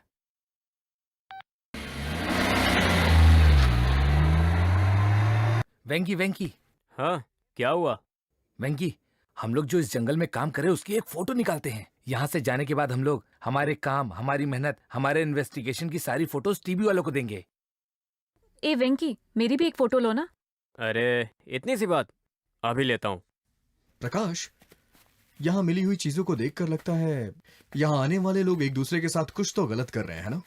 वेंकी वेंकी, हाँ, क्या हुआ? वेंकी, हम लोग जो इस जंगल में काम कर रहे हैं उसकी एक फोटो निकालते हैं। यहाँ से जाने के बाद हम लोग हमारे काम, हमारी मेहनत, हमारे इन्वेस्टिगेशन की सारी फोटोज टीवी वालों को देंगे। ए वेंकी, मेरी भी एक फोटो लो ना। अरे इतनी सी बात, अभी लेता हूँ। प्रकाश, यहाँ मिली हुई चीजों को देखकर लगता है यहाँ आने वाले लोग एक दूसरे के साथ कुछ तो गलत कर रहे हैं, है ना?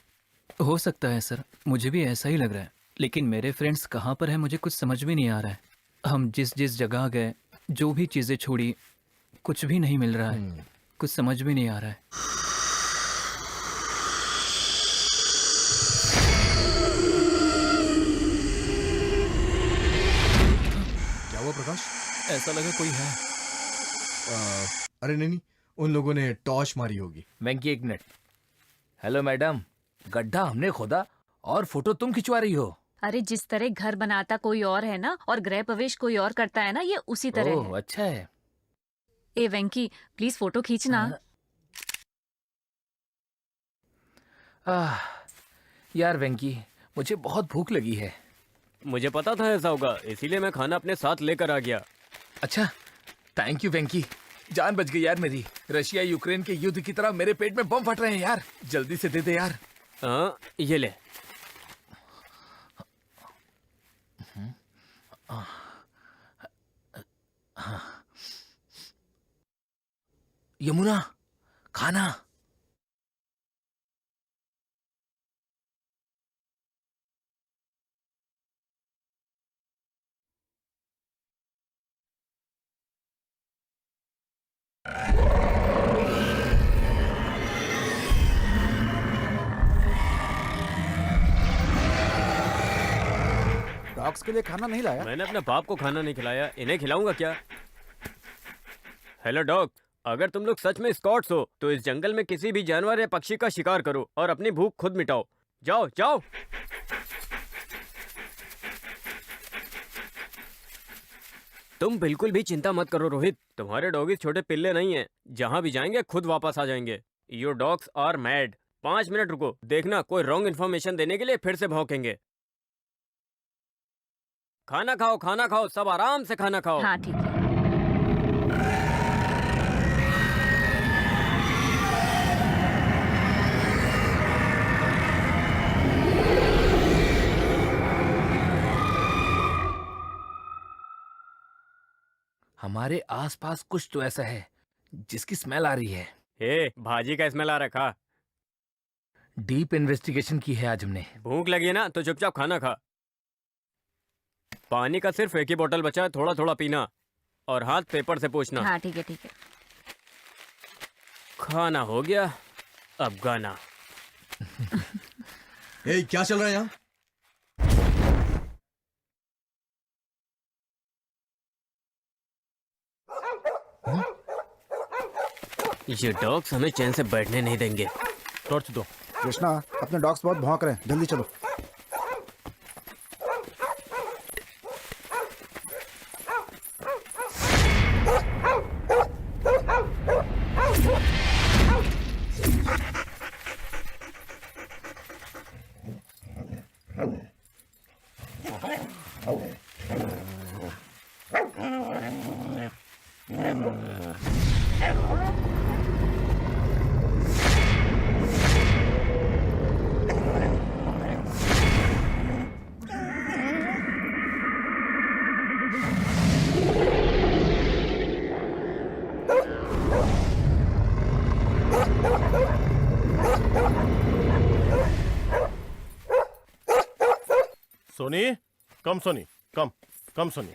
हो सकता है सर, मुझे भी ऐसा ही लग रहा है। लेकिन मेरे फ्रेंड्स कहाँ पर हैं मुझे कुछ समझ में नहीं आ रहा है। हम जिस जिस जगह गए, जो भी चीज़ें छोड़ी, कुछ भी नहीं मिल रहा है। कुछ समझ में नहीं आ रहा है। क्या हुआ प्रकाश? ऐसा लगा कोई है। अरे नहीं, उन लोगों ने टॉर्च मारी होगी। वेंकी एक मिनट। हेलो मैडम, गड्ढा हमने खोदा और फोटो तुम खिंचवा रही हो। अरे जिस तरह घर बनाता कोई और है ना और गृह प्रवेश कोई और करता है ना, ये उसी तरह है। ओह अच्छा है। ए वेंकी, प्लीज फोटो खींचना। यार वेंकी, मुझे बहुत भूख लगी है। मुझे पता था ऐसा होगा, इसीलिए मैं खाना अपने साथ लेकर आ गया। अच्छा, थैंक यू वेंकी, जान बच गई यार मेरी। रशिया यूक्रेन के युद्ध की तरह मेरे पेट में बम फट रहे हैं यार, जल्दी से दे दे यार। हाँ, ये ले। यमुना, खाना। डॉग्स के लिए खाना नहीं लाया? मैंने अपने बाप को खाना नहीं खिलाया, इन्हें खिलाऊंगा क्या? हेलो डॉग, अगर तुम लोग सच में स्कॉट्स हो तो इस जंगल में किसी भी जानवर या पक्षी का शिकार करो और अपनी भूख खुद मिटाओ। जाओ जाओ। तुम बिल्कुल भी चिंता मत करो रोहित, तुम्हारे डॉगी छोटे पिल्ले नहीं हैं। जहां भी जाएंगे खुद वापस आ जाएंगे। Your dogs are mad. 5 minute रुको, देखना कोई रॉन्ग इन्फॉर्मेशन देने के लिए फिर से भौंकेंगे। खाना खाओ, सब आराम से खाना खाओ। हाँ ठीक है। हमारे आसपास कुछ तो ऐसा है जिसकी स्मेल आ रही है। ए, भाजी का स्मेल आ रखा। डीप इन्वेस्टिगेशन की है आज हमने। भूख लगी है ना तो चुपचाप खाना खा। पानी का सिर्फ एक ही बोतल बचा है, थोड़ा थोड़ा पीना और हाथ पेपर से पोंछना। हाँ ठीक है ठीक है। खाना हो गया, अब गाना। क्या चल रहा है यहाँ? ये डॉग्स हमें चैन से बैठने नहीं देंगे। टॉर्च दो। कृष्णा, अपने डॉग्स बहुत भौंक रहे हैं, जल्दी चलो। सोनी, कम सोनी, कम कम सोनी।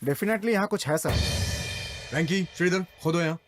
डेफिनेटली यहाँ कुछ है सर। वेंकी, श्रीधर, खोदो यहाँ।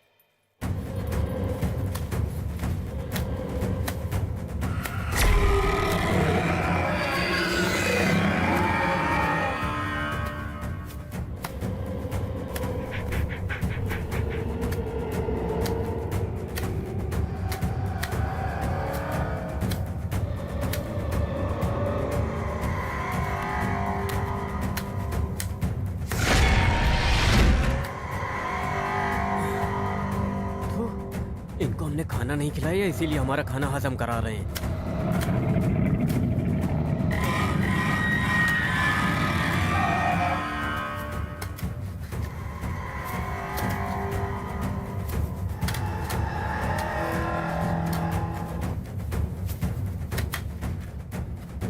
इनको हमने खाना नहीं खिलाया, इसीलिए हमारा खाना हजम करा रहे हैं।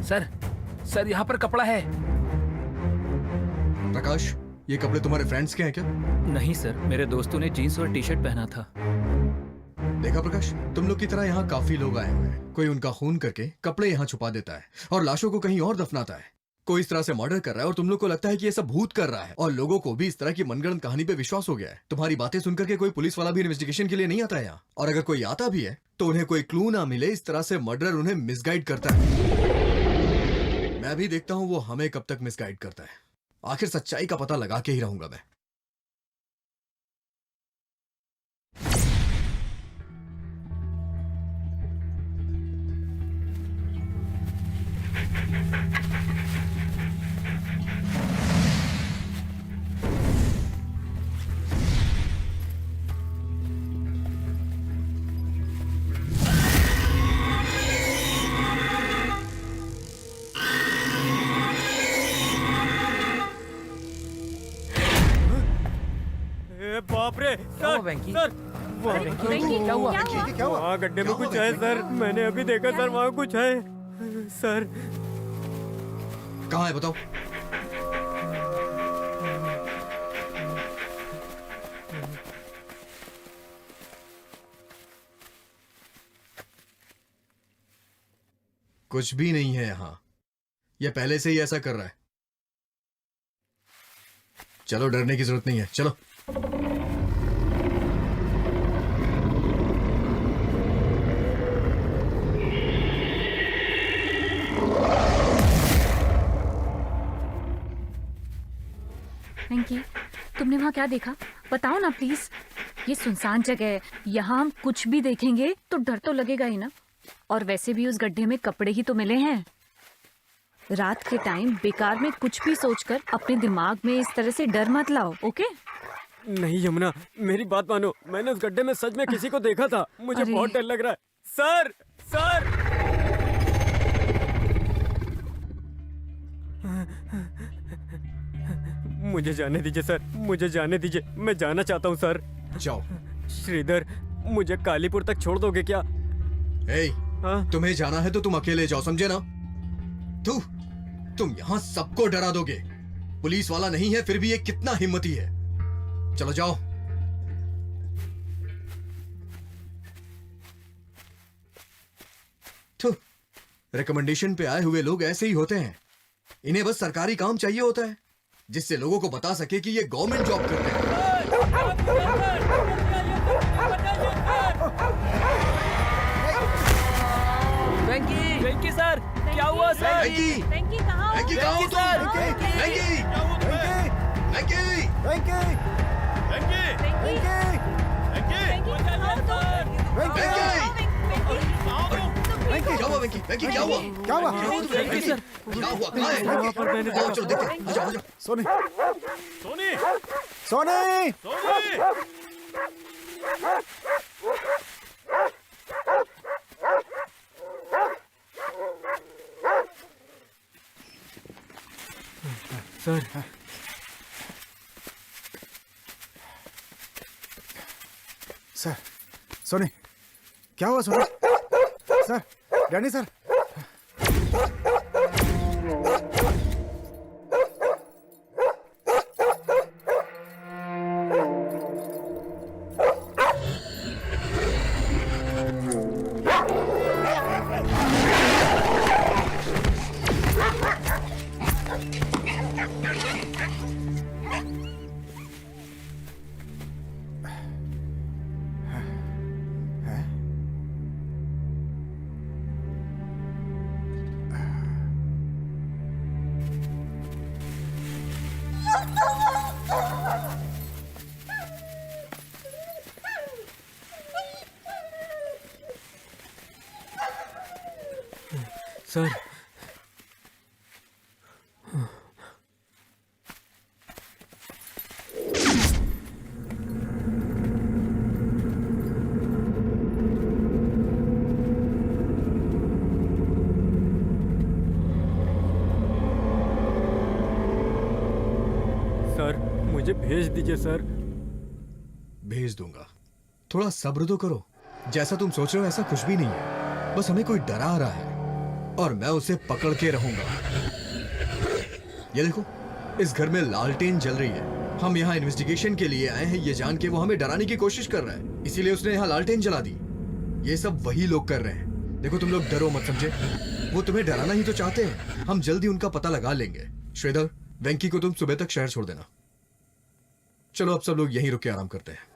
सर, सर यहाँ पर कपड़ा है। प्रकाश, ये कपड़े तुम्हारे फ्रेंड्स के हैं क्या? नहीं सर, मेरे दोस्तों ने जीन्स और टी शर्ट पहना था। देखा प्रकाश, तुम लोग की तरह यहाँ काफी लोग आए हुए हैं। कोई उनका खून करके कपड़े यहाँ छुपा देता है और लाशों को कहीं और दफनाता है। कोई इस तरह से मर्डर कर रहा है और तुम लोग को लगता है कि ये सब भूत कर रहा है, और लोगों को भी इस तरह की मनगढ़ंत कहानी पे विश्वास हो गया है। तुम्हारी बातें सुनकर के कोई पुलिस वाला भी इन्वेस्टिगेशन के लिए नहीं आता है यहाँ, और अगर कोई आता भी है तो उन्हें कोई क्लू ना मिले, इस तरह से मर्डरर उन्हें मिसगाइड करता है। मैं भी देखता हूँ वो हमें कब तक मिसगाइड करता है। आखिर सच्चाई का पता लगा के ही रहूंगा मैं। बाप रे क्या हुआ वेंकी? सर, वेंकी, क्या हुआ? क्या हुआ? वहाँ गड्ढे में क्या कुछ हुआ है वेंकी? सर, मैंने अभी देखा सर, वहाँ कुछ है सर। कहाँ है बताओ? कुछ भी नहीं है यहाँ। ये पहले से ही ऐसा कर रहा है। चलो, डरने की जरूरत नहीं है, चलो। वेंकी, तुमने वहाँ क्या देखा? बताओ ना प्लीज। ये सुनसान जगह है, यहाँ हम कुछ भी देखेंगे तो डर तो लगेगा ही ना। और वैसे भी उस गड्ढे में कपड़े ही तो मिले हैं। रात के टाइम बेकार में कुछ भी सोचकर अपने दिमाग में इस तरह से डर मत लाओ, ओके? नहीं यमुना, मेरी बात मानो, मैंने उस गड्ढे में सच में किसी को देखा था। मुझे अरे। बहुत डर लग रहा है सर। सर, मुझे जाने दीजिए सर, मुझे जाने दीजिए, मैं जाना चाहता हूँ सर। जाओ। श्रीधर, मुझे कालीपुर तक छोड़ दोगे क्या? ए, हाँ? तुम्हें जाना है तो तुम अकेले जाओ, समझे ना? तुम यहाँ सबको डरा दोगे। पुलिस वाला नहीं है फिर भी ये कितना हिम्मती है। चलो जाओ। रिकमेंडेशन पे आए हुए लोग ऐसे ही होते हैं। इन्हें बस सरकारी काम चाहिए होता है जिससे लोगों को बता सके कि ये गवर्नमेंट जॉब करते हैं। वेंकी वेंकी सर, क्या हुआ सर? वेंकी वेंकी कहाँ हो? वेंकी कहाँ हो तुम? वेंकी! वेंकी वेंकी वेंकी वेंकी कहाँ हो तुम? वेंकी क्या हुआ वेंकी? वेंकी क्या हुआ? क्या हुआ? वेंकी सर क्या हुआ? कहाँ है? आओ चलो देखते हैं। आ जाओ। सोनी सोनी सोनी सोनी सर सर सोनी क्या हुआ Soni? Sir Danny sir sir sir मुझे भेज दीजिए सर। भेज दूंगा, थोड़ा सब्र तो करो। जैसा तुम सोच रहे हो ऐसा कुछ भी नहीं है, बस हमें कोई डरा रहा है और मैं उसे पकड़ के रहूंगा। ये देखो, इस घर में लालटेन जल रही है। हम यहाँ इन्वेस्टिगेशन के लिए आए हैं ये जान के वो हमें डराने की कोशिश कर रहा है, इसीलिए उसने यहाँ लालटेन जला दी। ये सब वही लोग कर रहे हैं। देखो तुम लोग डरो मत, समझे? वो तुम्हें डराना ही तो चाहते हैं। हम जल्दी उनका पता लगा लेंगे। श्रीधर, वेंकी को तुम सुबह तक शहर छोड़ देना। चलो अब सब लोग यहीं रुक के आराम करते हैं।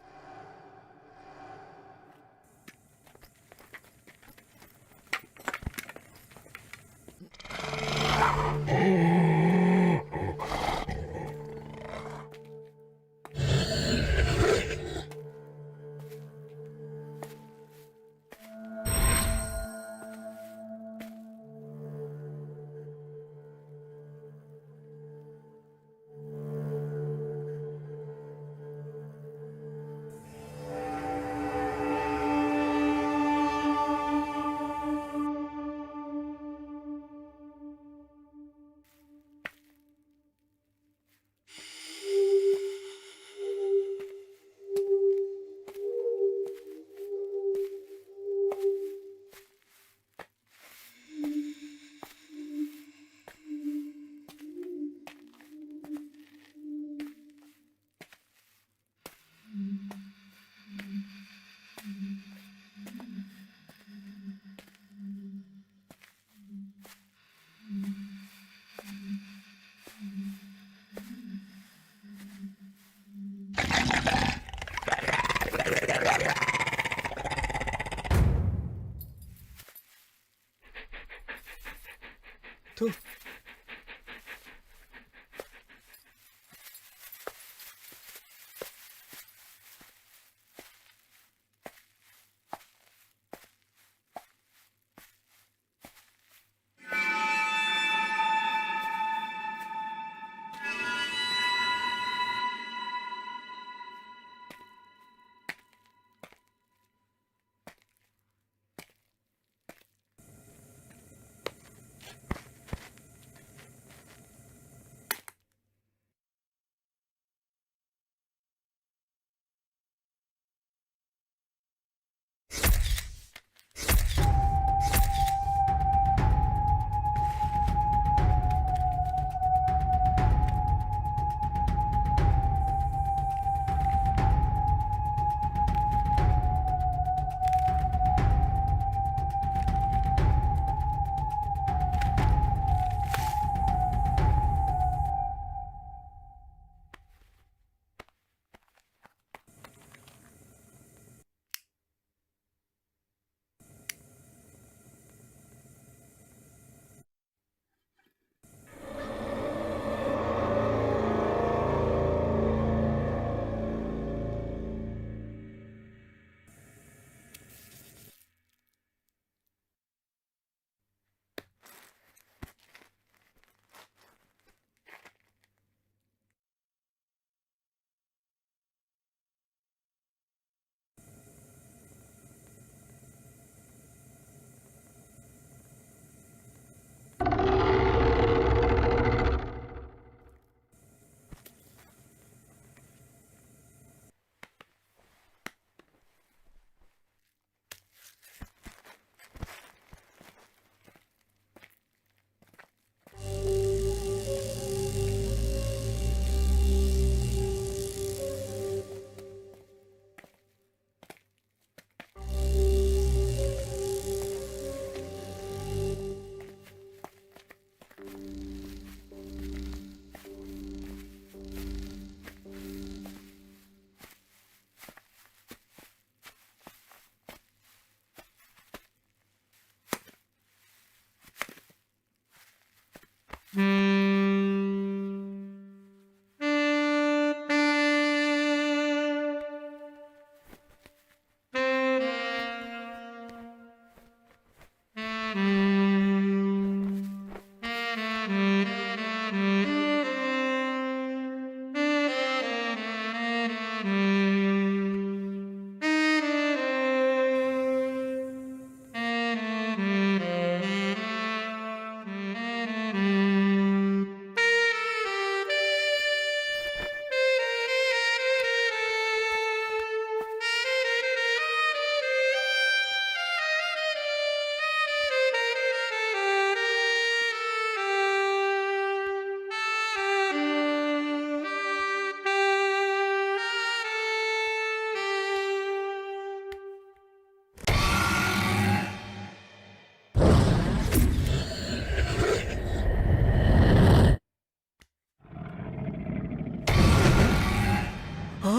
थू,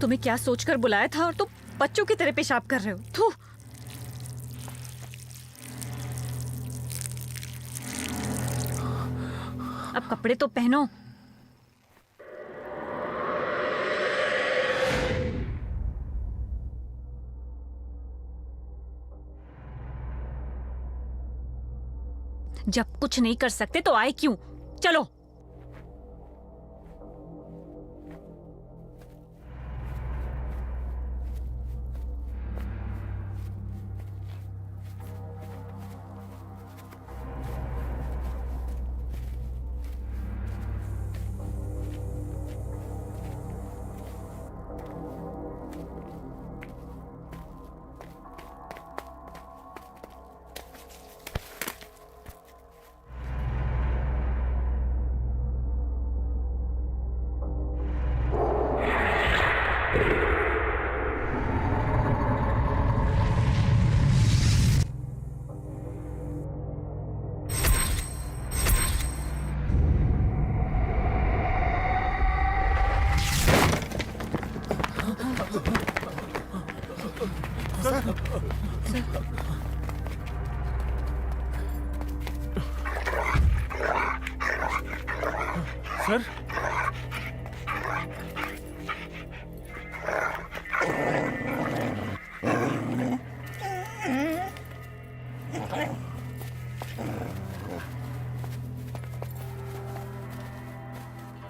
तुम्हें क्या सोचकर बुलाया था और तुम बच्चों की तरह पेशाब कर रहे हो। थू। अब कपड़े तो पहनो। जब कुछ नहीं कर सकते तो आए क्यों? चलो। सर,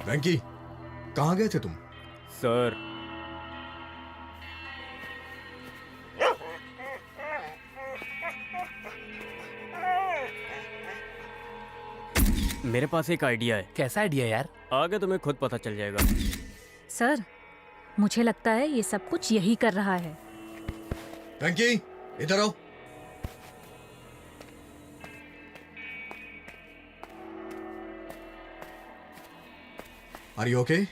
वेंकी, कहाँ गए थे तुम? सर, मेरे पास एक आइडिया है। कैसा आइडिया यार? आगे तुम्हें खुद पता चल जाएगा। सर, मुझे लगता है ये सब कुछ यही कर रहा है। वेंकी, इधर आओ। Are you okay?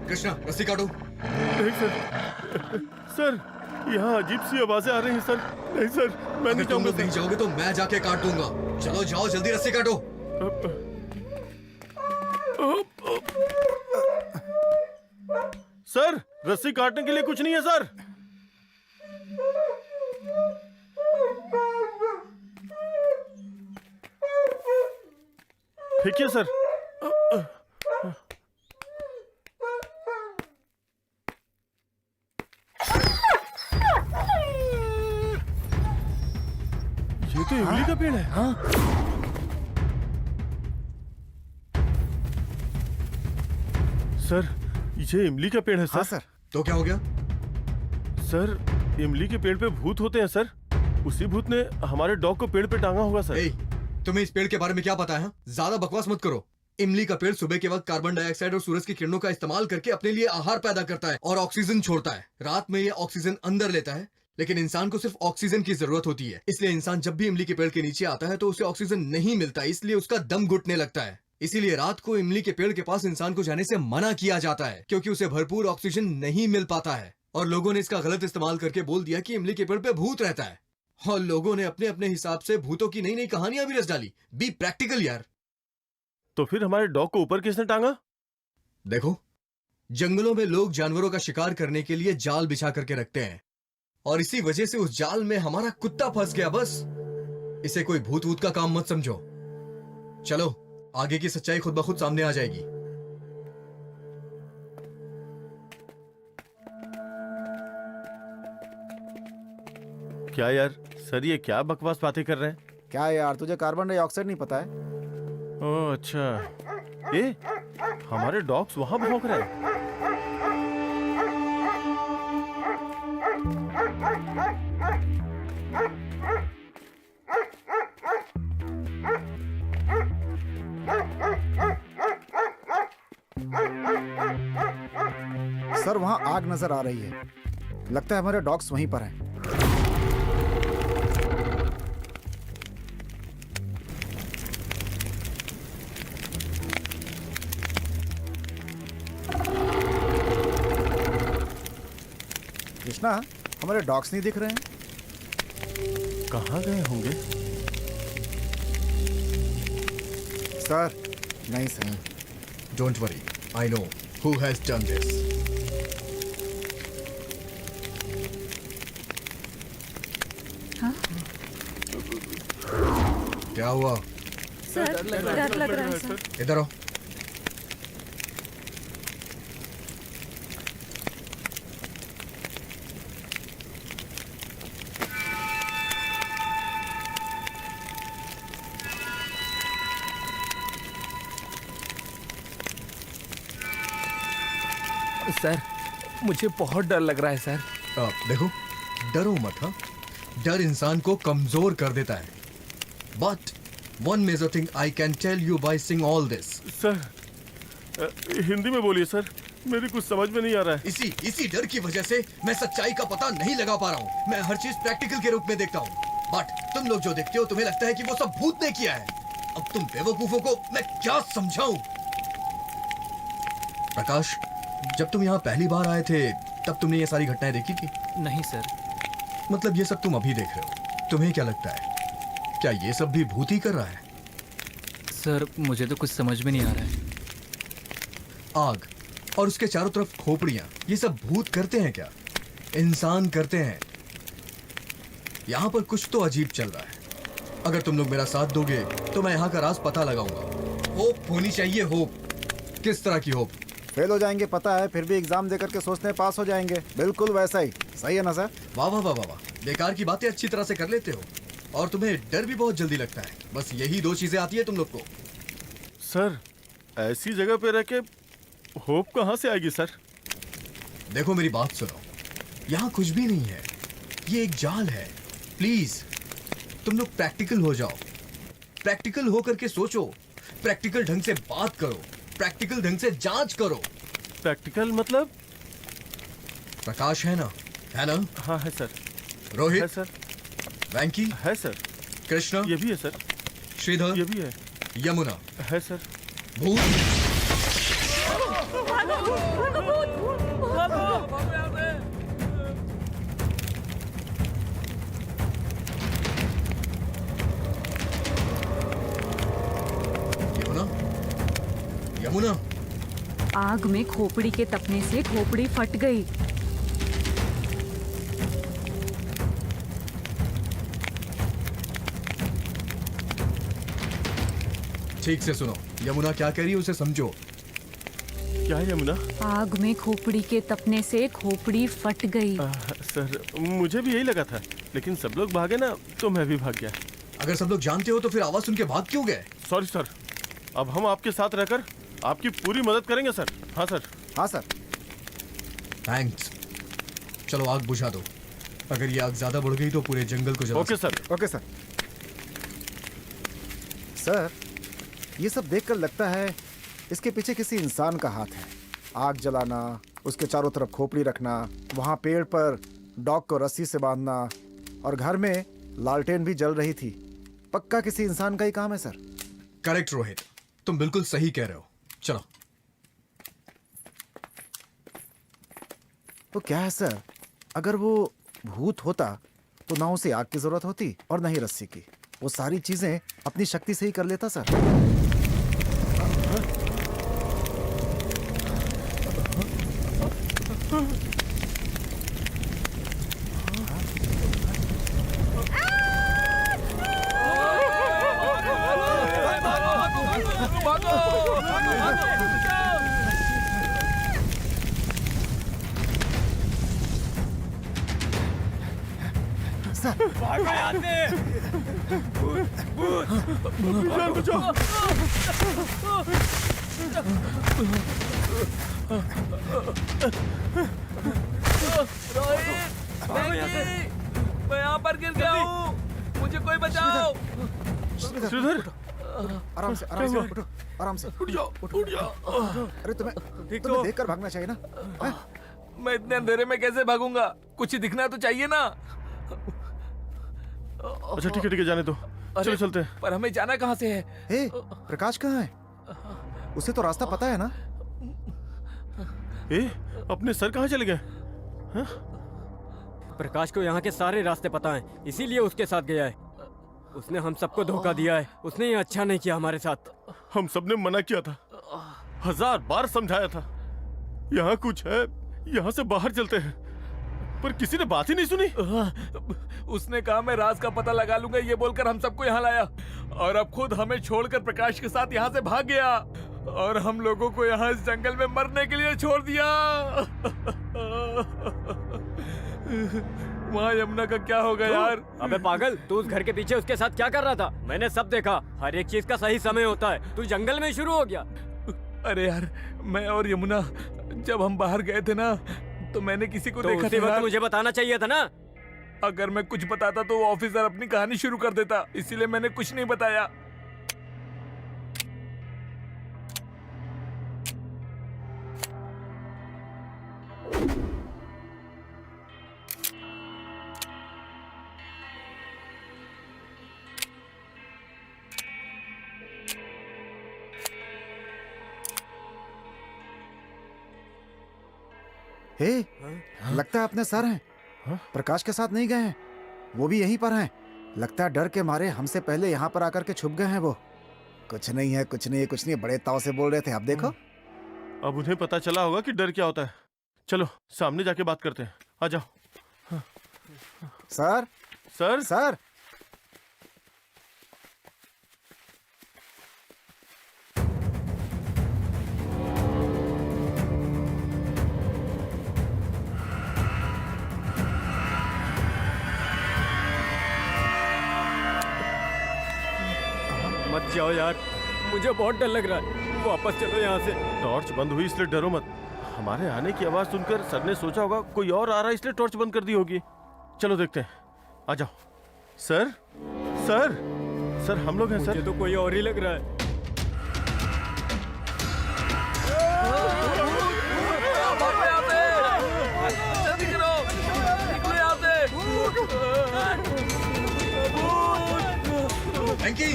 कृष्णा, रस्सी काटो। नहीं सर, सर यहाँ अजीब सी आवाजें आ रही हैं सर। नहीं सर, मैं अगर नहीं तुम जाऊंगा लोग नहीं जाओगे तो मैं जाके काट दूंगा। चलो जाओ, जल्दी रस्सी काटो। सर, रस्सी काटने के लिए कुछ नहीं है सर। ठीक है सर। ये तो इमली का पेड़ है। हाँ। सर, ये इमली का पेड़ है सर। हाँ सर। तो क्या हो गया? सर, इमली के पेड़ पे भूत होते हैं सर। उसी भूत ने हमारे डॉग को पेड़ पे टांगा होगा सर। ए, तुम्हें इस पेड़ के बारे में क्या पता है? ज्यादा बकवास मत करो। इमली का पेड़ सुबह के वक्त कार्बन डाइऑक्साइड और सूरज की किरणों का इस्तेमाल करके अपने लिए आहार पैदा करता है और ऑक्सीजन छोड़ता है। रात में ये ऑक्सीजन अंदर लेता है, लेकिन इंसान को सिर्फ ऑक्सीजन की जरूरत होती है। इसलिए इंसान जब भी इमली के पेड़ के नीचे आता है तो उसे ऑक्सीजन नहीं मिलता, इसलिए उसका दम घुटने लगता है। इसीलिए रात को इमली के पेड़ के पास इंसान को जाने से मना किया जाता है, क्योंकि उसे भरपूर ऑक्सीजन नहीं मिल पाता है। और लोगों ने इसका गलत इस्तेमाल करके बोल दिया कि इमली के पेड़ पे भूत रहता है, और लोगों ने अपने अपने हिसाब से भूतों की नई नई कहानियां भी रच डाली। बी प्रैक्टिकल यार। तो फिर हमारे डॉग को ऊपर किसने टांगा? देखो, जंगलों में लोग जानवरों का शिकार करने के लिए जाल बिछा करके रखते हैं, और इसी वजह से उस जाल में हमारा कुत्ता फंस गया। बस इसे कोई भूत वूत का काम मत समझो। चलो, आगे की सच्चाई खुद ब खुद सामने आ जाएगी। क्या यार सर, ये क्या बकवास बातें कर रहे हैं? क्या यार, तुझे कार्बन डाइऑक्साइड नहीं पता है? ओह अच्छा, ये हमारे डॉग्स वहां भौंक रहे हैं। सर वहाँ आग नजर आ रही है, लगता है हमारे डॉग्स वहीं पर हैं। कृष्णा, हमारे डॉग्स नहीं दिख रहे हैं। कहाँ गए होंगे? सर नहीं sir. Don't worry, I know who has done this. क्या हुआ? सर डर लग रहा है सर। इधर आओ। सर मुझे बहुत डर लग रहा है सर। देखो, डरो मत। हाँ, डर इंसान को कमजोर कर देता है। But one major thing I can tell you by seeing all this. Sir Hindi में बोलिए सर, मेरी कुछ समझ में नहीं आ रहा है। इसी डर की वजह से मैं सच्चाई का पता नहीं लगा पा रहा हूँ। मैं हर चीज प्रैक्टिकल के रूप में देखता हूँ, बट तुम लोग जो देखते हो तुम्हें लगता है कि वो सब भूत ने किया है। अब तुम बेवकूफों को मैं क्या समझाऊं? प्रकाश, जब तुम यहाँ पहली बार आए थे तब तुमने ये सारी घटनाएं देखी थी? नहीं सर। मतलब ये सब तुम अभी देख रहे हो। तुम्हें क्या लगता है, क्या ये सब भी भूत ही कर रहा है? सर मुझे तो कुछ समझ में नहीं आ रहा है। आग और उसके चारों तरफ खोपड़ियां, ये सब भूत करते हैं क्या? इंसान करते हैं। यहां पर कुछ तो अजीब चल रहा है। अगर तुम लोग मेरा साथ दोगे तो मैं यहां का राज पता लगाऊंगा। होप होनी चाहिए, होप। किस तरह की होप? फेल हो जाएंगे पता है, फिर भी एग्जाम देकर के सोचते हैं पास हो जाएंगे। बिल्कुल वैसा ही। सही है ना सर? वाह वाह वाह वाह वाह, बेकार की बातें अच्छी तरह से कर लेते हो और तुम्हें डर भी बहुत जल्दी लगता है। बस यही दो चीजें आती है तुम लोग को। सर ऐसी जगह पे रह के होप कहाँ से आएगी सर? देखो मेरी बात सुनो, यहाँ कुछ भी नहीं है, ये एक जाल है। प्लीज तुम लोग प्रैक्टिकल हो जाओ। प्रैक्टिकल होकर के सोचो, प्रैक्टिकल ढंग से बात करो, प्रैक्टिकल ढंग से जांच करो। प्रैक्टिकल मतलब? प्रकाश है ना? है ना? हाँ है सर। रोहित है सर। वैंकी है सर। कृष्णा ये भी है सर। श्रीधर ये भी है। यमुना है सर। भूत यमुना यमुना आग में खोपड़ी के तपने से खोपड़ी फट गई। ठीक से सुनो, यमुना क्या कह रही है उसे समझो। क्या है यमुना? आग में खोपड़ी के तपने से खोपड़ी फट गई। सर मुझे भी यही लगा था, लेकिन सब लोग भागे ना तो मैं भी भाग गया। अगर सब लोग जानते हो तो फिर आवाज सुन के भाग क्यों गए? सॉरी सर, अब हम आपके साथ रहकर आपकी पूरी मदद करेंगे सर। हाँ सर। हाँ सर। थैंक्स। चलो आग बुझा दो। अगर ये आग ज्यादा बढ़ गई तो पूरे जंगल को जला ओके सकते सर। Okay sir. सर ये सब देखकर लगता है इसके पीछे किसी इंसान का हाथ है। आग जलाना, उसके चारों तरफ खोपड़ी रखना, वहाँ पेड़ पर डॉग को रस्सी से बांधना और घर में लालटेन भी जल रही थी। पक्का किसी इंसान का ही काम है सर। हैं। करेक्ट रोहित, तुम बिल्कुल सही कह रहे हो। चलो। तो क्या है सर, अगर वो भूत होता तो ना उसे आग की जरूरत होती और ना ही रस्सी की। वो सारी चीजें अपनी शक्ति से ही कर लेता सर। भागो यहाँ से। भागो यहाँ से। मैं यहाँ पर गिर गया हूँ, मुझे कोई बचाओ। श्रीधर आराम से उठो, आराम से उठ जाओ। अरे तुम्हें देखकर भागना चाहिए ना। हैं? मैं इतने अंधेरे में कैसे भागूंगा? कुछ दिखना तो चाहिए ना। अच्छा ठीक है जाने दो, चलो चलते हैं। पर हमें जाना कहाँ से है? हे, प्रकाश कहाँ है? उसे तो रास्ता पता है ना। अपने सर कहाँ चले गए? प्रकाश को यहाँ के सारे रास्ते पता हैं, इसीलिए उसके साथ गया है। उसने हम सबको धोखा दिया है। उसने ये अच्छा नहीं किया हमारे साथ। हम सबने मना किया था, 1000 बार समझाया था, यहाँ कुछ है, यहाँ से बाहर चलते हैं, पर किसी ने बात ही नहीं सुनी। उसने कहा मैं राज का पता लगा लूंगा, ये बोलकर हम सबको यहाँ लाया, और अब खुद हमें छोड़कर प्रकाश के साथ यहाँ से भाग गया, और हम लोगों को यहाँ इस जंगल में मरने के लिए छोड़ दिया। वहाँ यमुना का क्या होगा यार? अबे पागल, तू उस घर के पीछे उसके साथ क्या कर रहा था? मैंने सब देखा। हर एक चीज का सही समय होता है। तू जंगल में शुरू हो गया। अरे यार, मैं और यमुना जब हम बाहर गए थे ना, तो मैंने किसी को तो देखा उसी था वक्त यार। मुझे बताना चाहिए था ना। अगर मैं कुछ बताता तो वो ऑफिसर अपनी कहानी शुरू कर देता, इसीलिए मैंने कुछ नहीं बताया। हे, लगता है अपने सर हैं। प्रकाश के साथ नहीं गए हैं, वो भी यहीं पर हैं। लगता है डर के मारे हमसे पहले यहाँ पर आकर के छुप गए हैं वो। कुछ नहीं है, कुछ नहीं है, कुछ नहीं है, बड़े ताव से बोल रहे थे। अब देखो। अब उन्हें पता चला होगा कि डर क्या होता है। चलो सामने जाके बात करते हैं, आ जाओ। सर, सर सर, मत जाओ यार, मुझे बहुत डर लग रहा है। वापस चलो यहाँ से। टॉर्च बंद हुई इसलिए डरो मत। हमारे आने की आवाज सुनकर सर ने सोचा होगा कोई और आ रहा है, इसलिए टॉर्च बंद कर दी होगी। चलो देखते हैं, आ जाओ। सर सर सर, हम लोग हैं सर। मुझे तो कोई और ही लग रहा है। वेंकी,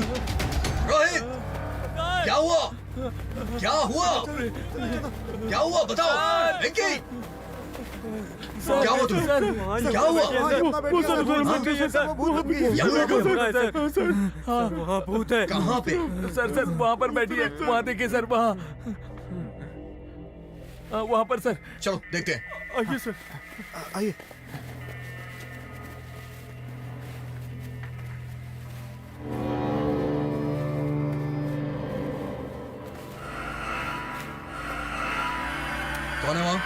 रोहित, क्या हुआ? क्या हुआ? क्या हुआ बताओ। वेंकी, क्या हुआ तुम्हें? क्या हुआ? यमुना को वहाँ भूत है। कहाँ पे? सर वहाँ पर बैठी है, वहाँ देखिए सर, वहाँ वहाँ पर सर। चलो देखते हैं। आइए सर। आइए। कौन है वहां?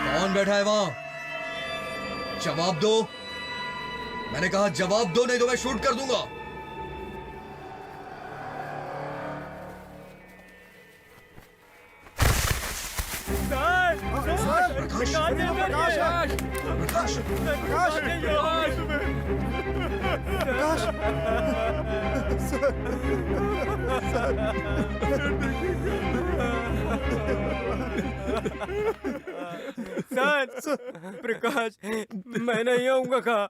कौन बैठा है वहां? जवाब दो। मैंने कहा जवाब दो, नहीं तो मैं शूट कर दूंगा। प्रकाश, सर, प्रकाश, मैं नहीं आऊंगा। कहा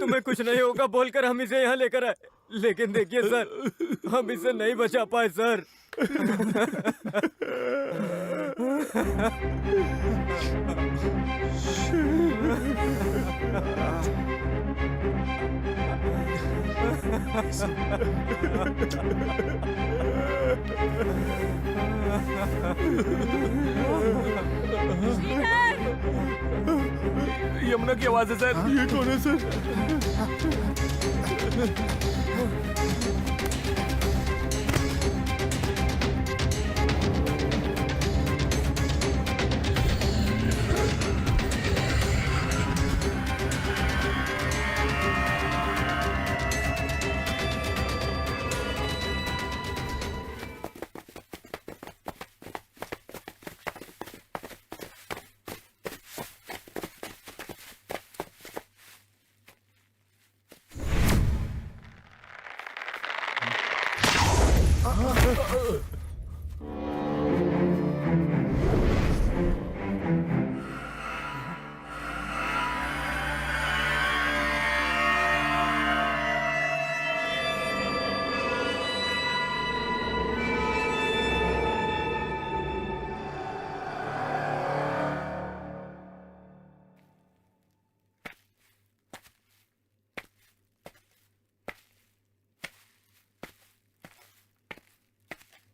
तुम्हें कुछ नहीं होगा बोलकर हम इसे यहाँ लेकर आए, लेकिन देखिए सर, हम इसे नहीं बचा पाए सर। यमुना की आवाज है सर। ये कौन है सर?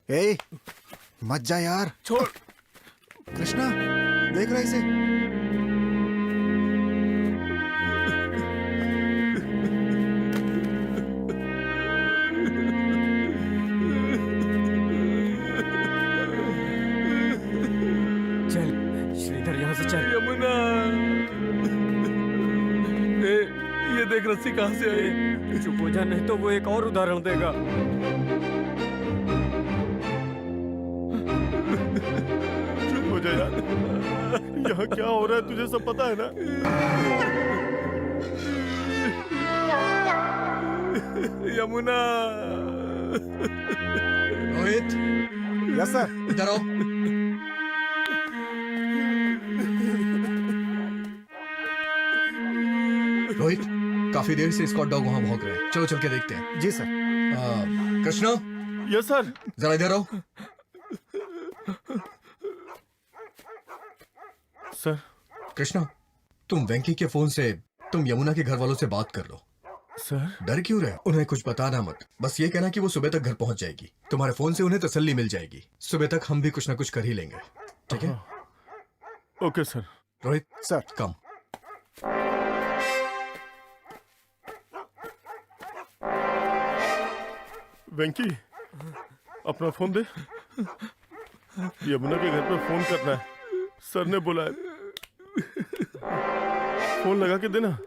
ए, मत जा यार। छोड़। कृष्णा, देख रहा है इसे? चल श्रीधर, यहाँ से चल। यमुना, ये देख रस्सी कहाँ से आई? चुप हो जा, नहीं तो वो एक और उदाहरण देगा। चुप हो जा यार। यहाँ क्या हो रहा है तुझे सब पता है ना? यमुना। Rohit, yes sir. इधर आओ। रोहित, काफी देर से स्कॉट डॉग वहां भौंक रहे हैं। चलो चल के देखते हैं। जी सर। Krishna, yes sir. जरा इधर आओ। सर। कृष्णा, तुम वेंकी के फोन से तुम यमुना के घर वालों से बात कर लो। सर। डर क्यों रहे? उन्हें कुछ बताना मत। बस ये कहना कि वो सुबह तक घर पहुंच जाएगी। तुम्हारे फोन से उन्हें तसल्ली मिल जाएगी। सुबह तक हम भी कुछ ना कुछ कर ही लेंगे, ठीक है? Okay sir. Rohit sir. Come. Venky, अपना फोन दे। यमुना के घर पे फोन करना है, सर ने बोला है। फोन लगा के देना।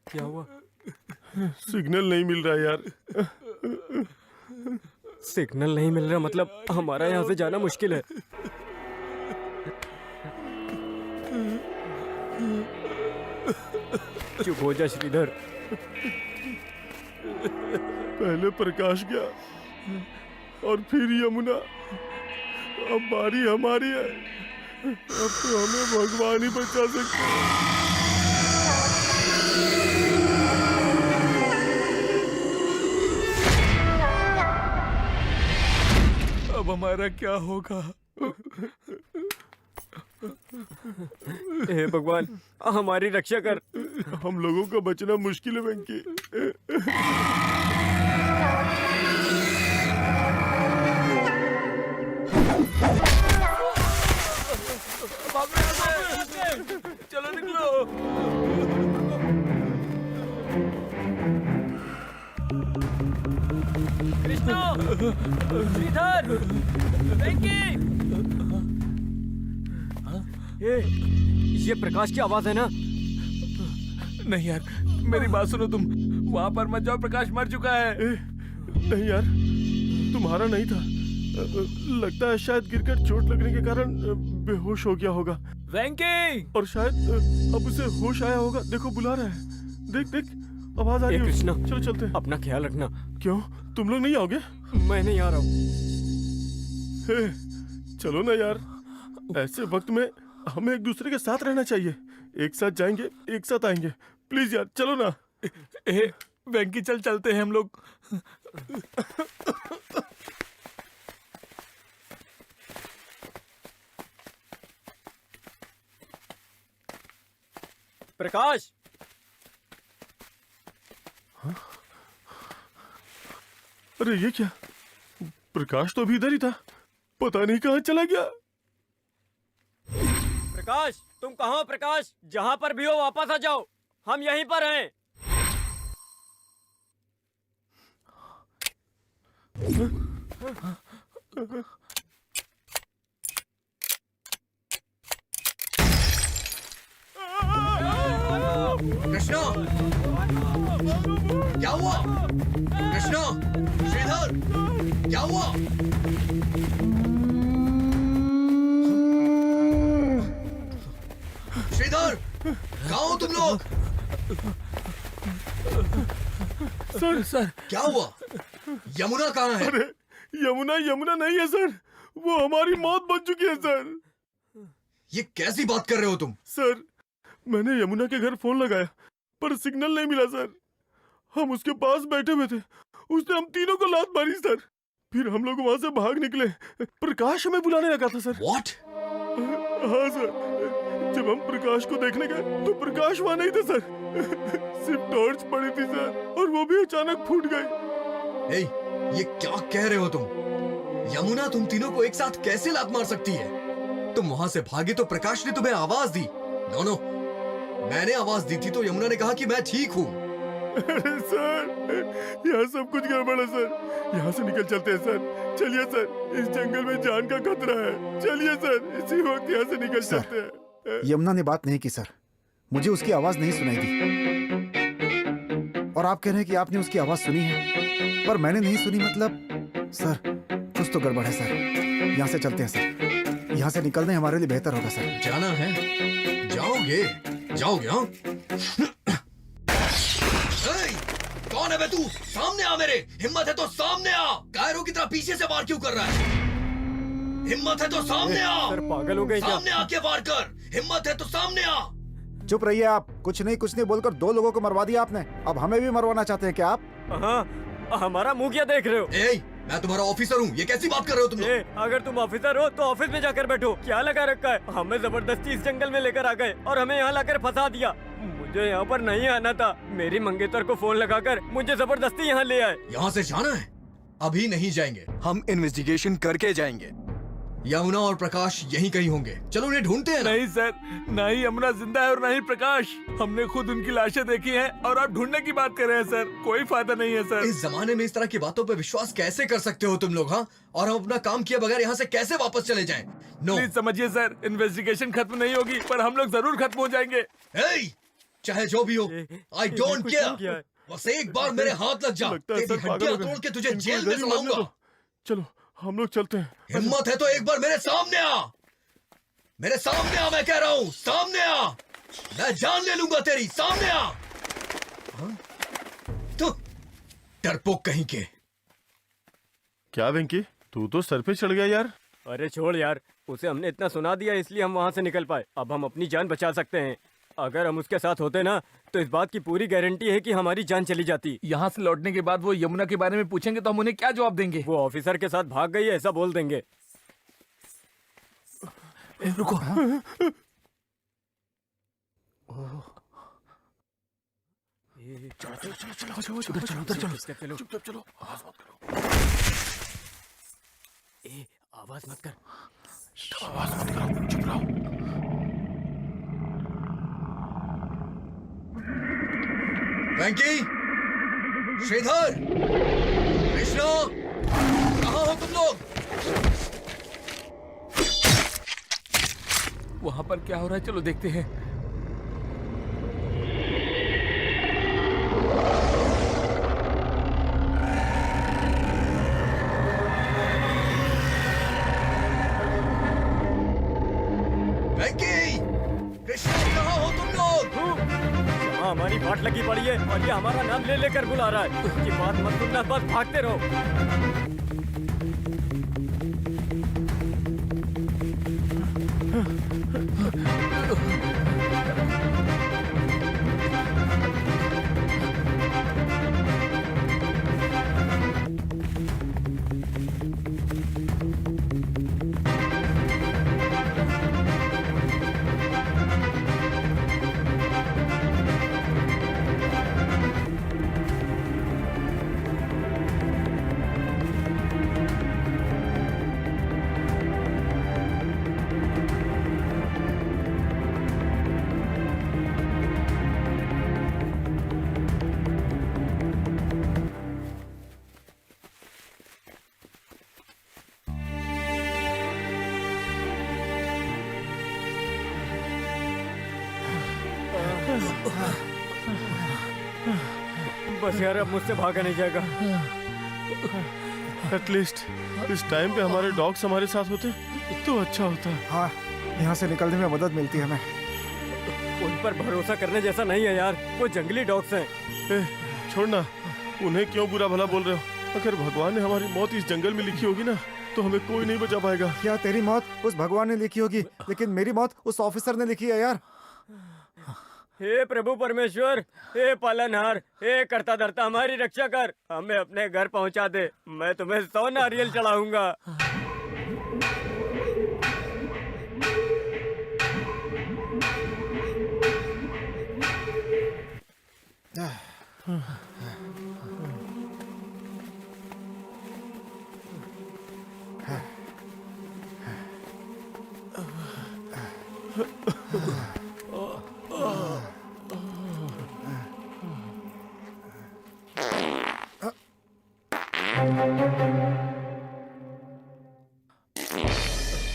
क्या हुआ? सिग्नल नहीं मिल रहा यार। सिग्नल नहीं मिल रहा मतलब हमारा यहाँ से जाना मुश्किल है। चुप हो जा श्रीधर। पहले प्रकाश गया और फिर यमुना। अब बारी हमारी है। अब तो हमें भगवान ही बचा सकते हैं। अब हमारा क्या होगा? हे भगवान, हमारी रक्षा कर। हम लोगों का बचना मुश्किल है वेंकी। चलो निकलो। कृष्णा, श्रीधर, वेंकी। ये प्रकाश की आवाज है ना? नहीं यार, मेरी बात सुनो तुम। वहाँ पर मत जाओ, प्रकाश मर चुका है। नहीं यार, तुम्हारा नहीं था। लगता है शायद गिरकर चोट लगने के कारण बेहोश हो गया होगा। वेंकी! और शायद अब उसे होश आया होगा। देखो बुला रहा है। देख देख, आवाज आ रही है। कृष्णा, चलो चलते हैं। अपना ख्याल रखना। क्यों, तुम लोग नहीं आओगे? मैं नहीं आ रहा हूँ। चलो ना यार, ऐसे वक्त में हमें एक दूसरे के साथ रहना चाहिए। एक साथ जाएंगे, एक साथ आएंगे। प्लीज यार चलो ना। वेंकी चल चलते हैं हम लोग। प्रकाश! अरे ये क्या? प्रकाश तो अभी इधर ही था। पता नहीं कहाँ चला गया। प्रकाश, तुम कहाँ हो? प्रकाश, जहाँ पर भी हो वापस आ जाओ। हम यहीं पर हैं। कृष्णा, क्या हुआ? कृष्णा, श्रीधर, क्या हुआ? श्रीधर, कहाँ हो तुम लोग? सर क्या हुआ? यमुना कहाँ है? यमुना यमुना नहीं है सर, वो हमारी मौत बन चुकी है सर। ये कैसी बात कर रहे हो तुम? सर मैंने यमुना के घर फोन लगाया पर सिग्नल नहीं मिला सर। हम उसके पास बैठे हुए थे, उसने हम तीनों को लात मारी सर। फिर हम लोग वहां से भाग निकले। प्रकाश हमें बुलाने लगा था सर। What? हाँ सर, जब हम प्रकाश को देखने गए तो प्रकाश वहां नहीं था सर। सिर्फ टॉर्च पड़ी थी सर और वो भी अचानक फूट गई। ए, ये क्या कह रहे हो तुम? यमुना तुम तीनों को एक साथ कैसे लात मार सकती है? तुम वहां से भागे तो प्रकाश ने तुम्हें आवाज दी। नो, मैंने आवाज दी थी तो यमुना ने कहा कि मैं ठीक हूँ। अरे सर, यहाँ सब कुछ गड़बड़ है सर। यहाँ से निकल चलते हैं सर। चलिए सर, इस जंगल में जान का खतरा है। चलिए सर, इसी वक्त यहाँ से निकल सर, चलते हैं। यमुना ने बात नहीं की सर, मुझे उसकी आवाज नहीं सुनाई दी। और आप कह रहे हैं कि आपने उसकी आवाज सुनी है पर मैंने नहीं सुनी, मतलब सर कुछ तो गड़बड़ है सर। यहाँ से चलते हैं सर, यहाँ से निकलने हमारे लिए बेहतर होगा सर। जाना है? जाओगे हाँ? कौन है बे तू? सामने आ मेरे। हिम्मत है तो सामने आ। कायरों की तरह पीछे से वार क्यों कर रहा है? हिम्मत है तो सामने आ। सर पागल हो गए क्या? सामने आके वार कर। हिम्मत है तो सामने आ। चुप रहिए आप। कुछ नहीं बोलकर 2 लोगों को मरवा दिया आपने, अब हमें भी मरवाना चाहते हैं क्या आप? हाँ, हमारा मुंह क्या देख रहे हो? ए, मैं तुम्हारा ऑफिसर हूँ, ये कैसी बात कर रहे हो तुम लोग? अगर तुम ऑफिसर हो तो ऑफिस में जाकर बैठो। क्या लगा रखा है? हमें जबरदस्ती इस जंगल में लेकर आ गए और हमें यहाँ लाकर फंसा दिया। मुझे यहाँ पर नहीं आना था। मेरी मंगेतर को फोन लगाकर मुझे जबरदस्ती यहाँ ले आए। यहाँ से जाना है? अभी नहीं जाएंगे, हम इन्वेस्टिगेशन करके जाएंगे। यमुना और प्रकाश यहीं कहीं होंगे। चलो उन्हें ढूंढते हैं ना। नहीं सर, ना ही यमुना जिंदा है और ना ही प्रकाश। हमने खुद उनकी लाशें देखी हैं और आप ढूंढने की बात कर रहे हैं सर। कोई फायदा नहीं है सर। इस जमाने में इस तरह की बातों पे विश्वास कैसे कर सकते हो तुम लोग? हाँ, और हम अपना काम किए बगैर यहाँ से कैसे वापस चले जाएं? नो, प्लीज समझिए सर, इन्वेस्टिगेशन खत्म नहीं होगी पर हम लोग जरूर खत्म हो जाएंगे। hey, चाहे जो भी हो, आई डोंट कुछ नहीं किया केयर। है। बस एक बार मेरे हाथ लग जा, लगता है तेरी सर पागल हड्डियां हो गए। तोड़ के तुझे इनको जेल इधर में ही मरने चलाऊंगा। दो। चलो हम लोग चलते हैं। हिम्मत है तो एक बार मेरे सामने आ। मेरे सामने आ, मैं कह रहा हूँ, सामने आ। मैं जान ले लूंगा तेरी। सामने आ। हाँ? तो डरपोक कहीं के। क्या वेंकी, तू तो सर पे चढ़ गया यार। अरे छोड़ यार, उसे हमने इतना सुना दिया इसलिए हम वहाँ से निकल पाए। अब हम अपनी जान बचा सकते हैं। अगर हम उसके साथ होते ना तो इस बात की पूरी गारंटी है कि हमारी जान चली जाती। यहाँ से लौटने के बाद वो यमुना के बारे में पूछेंगे तो हम उन्हें क्या जवाब देंगे? वो ऑफिसर के साथ भाग गई है ऐसा बोल देंगे। रुको। चलो। ए, आवाज मत कर। चुप रहो। वेंकी, श्रीधर, कृष्णा, कहाँ हो तुम लोग? वहाँ पर क्या हो रहा है? चलो देखते हैं। वेंकी, कृष्णा, कहाँ हो तुम लोग? यहाँ हमारी बाट लगी पड़ी है और ये हमारा नाम ले लेकर बुला रहा है। उसकी बात मत सुनना, बस भागते रहो। बस यार अब मुझसे भागा नहीं जाएगा। एटलीस्ट इस टाइम पे हमारे डॉग्स हमारे साथ होते तो अच्छा होता। हाँ, यहाँ से निकलने में मदद मिलती है हमें। उन पर भरोसा करने जैसा नहीं है यार, वो जंगली डॉग्स हैं। ए, छोड़ना, उन्हें क्यों बुरा भला बोल रहे हो? अगर भगवान ने हमारी मौत इस जंगल में लिखी होगी ना, तो हमें कोई नहीं बचा पाएगा। क्या तेरी मौत उस भगवान ने लिखी होगी, लेकिन मेरी मौत उस ऑफिसर ने लिखी है यार। हे प्रभु परमेश्वर, हे पालनहार, हे करता धरता, हमारी रक्षा कर, हमें अपने घर पहुंचा दे। मैं तुम्हें 100 नारियल चढ़ाऊंगा।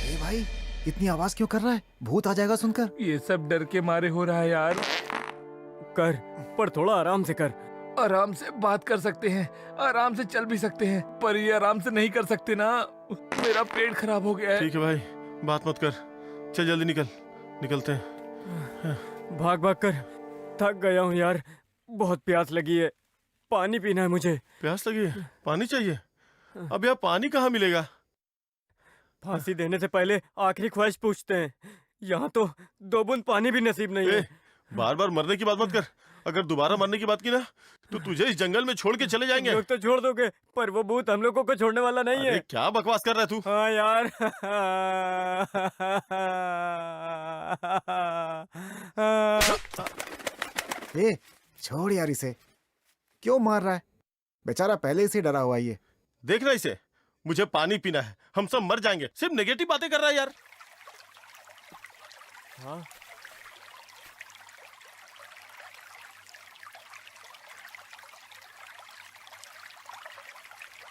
ए भाई, इतनी आवाज क्यों कर रहा है? भूत आ जाएगा सुनकर। ये सब डर के मारे हो रहा है यार। कर, पर थोड़ा आराम से कर। आराम से बात कर सकते हैं, आराम से चल भी सकते हैं, पर ये आराम से नहीं कर सकते ना। मेरा पेट खराब हो गया है। ठीक है भाई, बात मत कर, चल जल्दी निकलते हैं। भाग भाग कर थक गया हूँ यार, बहुत प्यास लगी है, पानी पीना है मुझे। प्यास लगी है? पानी चाहिए? अब यहाँ पानी कहाँ मिलेगा? फांसी देने से पहले आखिरी ख्वाहिश पूछते हैं, यहाँ तो 2 बूंद पानी भी नसीब नहीं है। बार बार मरने की बात मत कर। अगर दोबारा मरने की बात की ना, तो तुझे इस जंगल में छोड़ के चले जाएंगे। लोग तो छोड़ दोगे, पर वो भूत हम लोगों को छोड़ने वाला नहीं है। अरे क्या बकवास कर रहा है तू? हाँ यार। ए, छोड़ यार इसे, क्यों मार रहा है? बेचारा पहले से डरा हुआ है। देख रहा इसे, मुझे पानी पीना है, हम सब मर जाएंगे। सिर्फ नेगेटिव बातें कर रहा है यार। हाँ?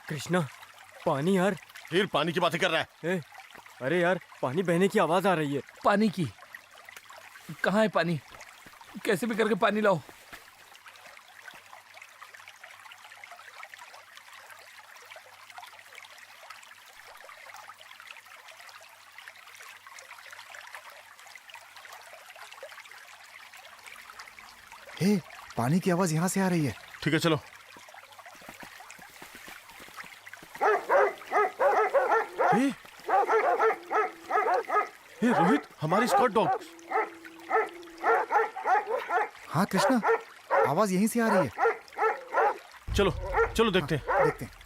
कृष्णा, पानी यार। फिर पानी की बातें कर रहा है। ए, अरे यार, पानी बहने की आवाज आ रही है। पानी की? कहाँ है पानी? कैसे भी करके पानी लाओ। ए, पानी की आवाज यहाँ से आ रही है। ठीक है चलो। ए, रोहित, हमारी स्कॉट डॉग। हाँ कृष्णा, आवाज यहीं से आ रही है। चलो चलो देखते हैं। देखते हैं।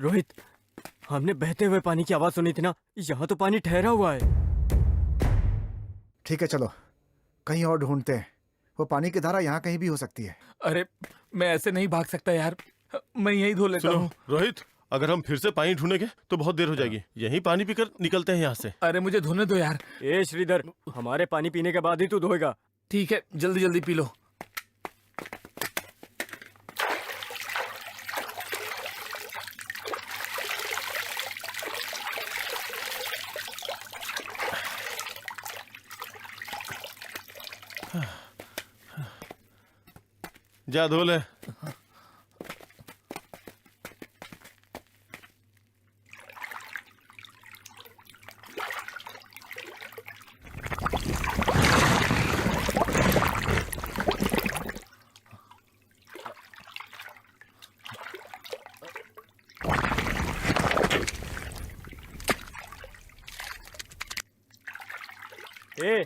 रोहित, हमने बहते हुए पानी की आवाज सुनी थी ना, यहाँ तो पानी ठहरा हुआ है। ठीक है चलो, कहीं और ढूंढते हैं। वो पानी की धारा यहाँ कहीं भी हो सकती है। अरे मैं ऐसे नहीं भाग सकता यार, मैं यही धो लेता हूँ। रोहित, अगर हम फिर से पानी ढूंढेंगे तो बहुत देर हो जाएगी। यहीं पानी पीकर निकलते हैं यहाँ से। अरे मुझे धोने दो यार। ए श्रीधर, हमारे पानी पीने के बाद ही तू धोएगा। ठीक है, जल्दी जल्दी पी लो। जा धो ले। ए,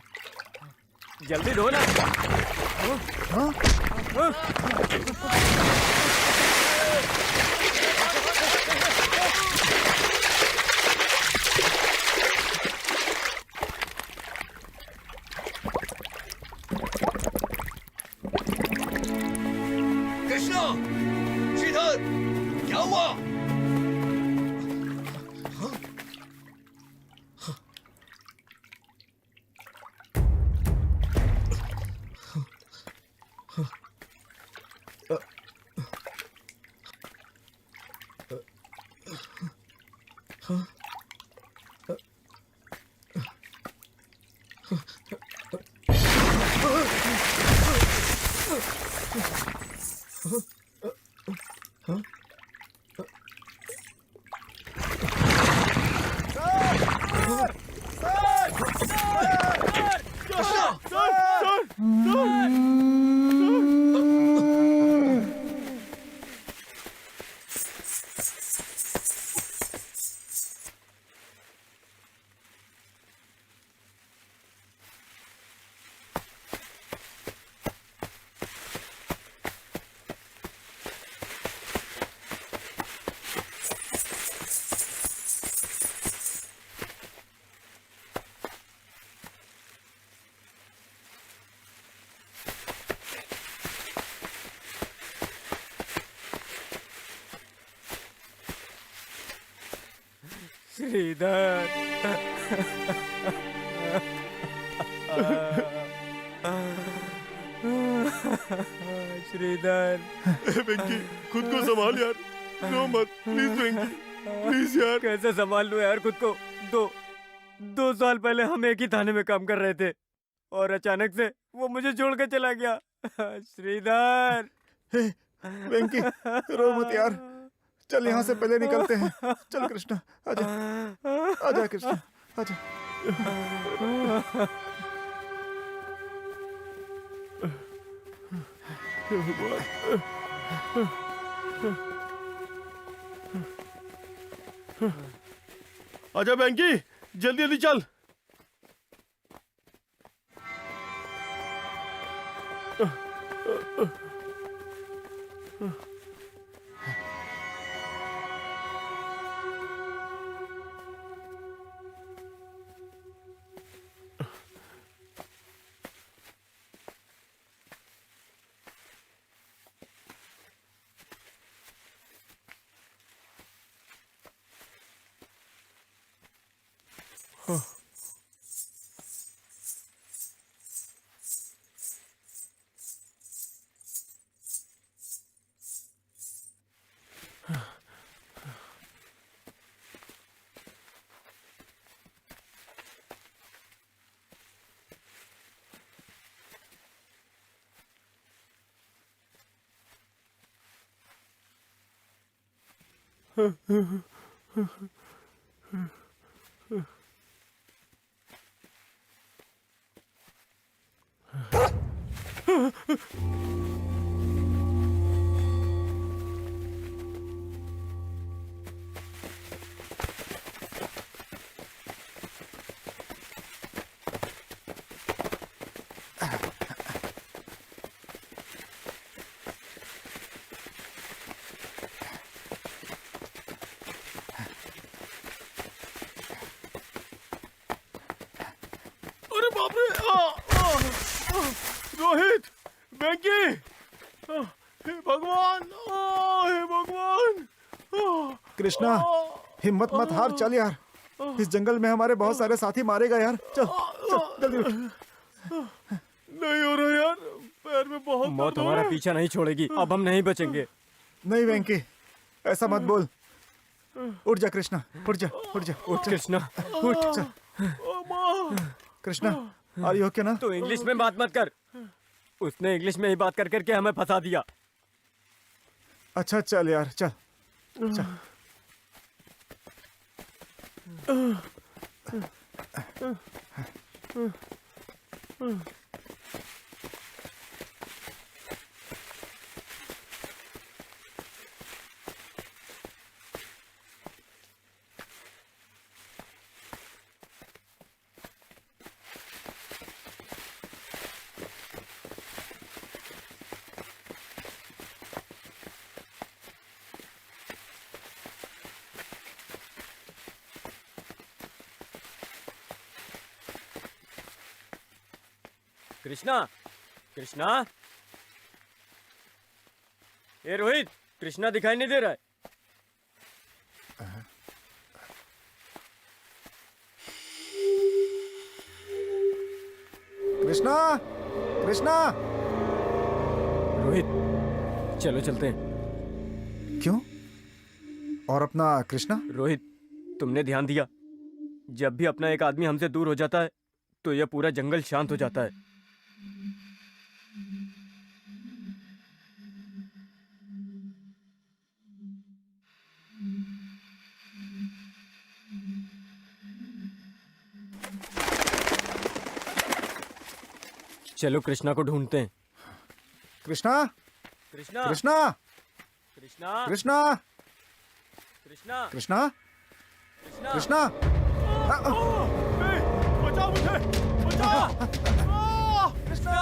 जल्दी धो ना। श्रीधर श्रीधर वेंकी खुद को संभाल यार, रो मत प्लीज वेंकी, प्लीज यार। कैसे संभाल लूं यार खुद को? दो साल पहले हम एक ही थाने में काम कर रहे थे और अचानक से वो मुझे छोड़ के चला गया। श्रीधर वेंकी रो मत यार, चल यहाँ से पहले निकलते हैं। चल कृष्णा आजा, आजा कृष्णा आजा। आजा वेंकी, जल्दी जल्दी चल। अरे बाप रे, रोहित, वेंकी, हे भगवान, हे भगवान। कृष्णा हिम्मत मत हार, चल यार, इस जंगल में हमारे बहुत सारे साथी मारे गए यार। चल चल जल्दी उठ। नहीं हो रहा यार, पैर में बहुत मौत दर्द हो हमारा रहा है। पीछा नहीं छोड़ेगी, अब हम नहीं बचेंगे। नहीं वेंकी ऐसा मत बोल, उठ जा कृष्णा, उठ जा उठ जा उठ कृष्णा उठ। चल कृष्णा, आर यू ओके ना? तू इंग्लिश में बात मत कर, उसने इंग्लिश में ही बात कर करके हमें फंसा दिया। अच्छा चल यार, चल चल। कृष्णा, कृष्णा, ए रोहित, कृष्णा दिखाई नहीं दे रहा है। कृष्णा, कृष्णा। रोहित चलो चलते हैं। क्यों? और अपना कृष्णा? रोहित तुमने ध्यान दिया, जब भी अपना एक आदमी हमसे दूर हो जाता है तो यह पूरा जंगल शांत हो जाता है। चलो कृष्णा को ढूंढते हैं। कृष्णा, कृष्णा, कृष्णा, कृष्णा, कृष्णा, कृष्णा, कृष्णा, कृष्णा, कृष्णा। बचाओ मुझे, बचाओ। कृष्णा,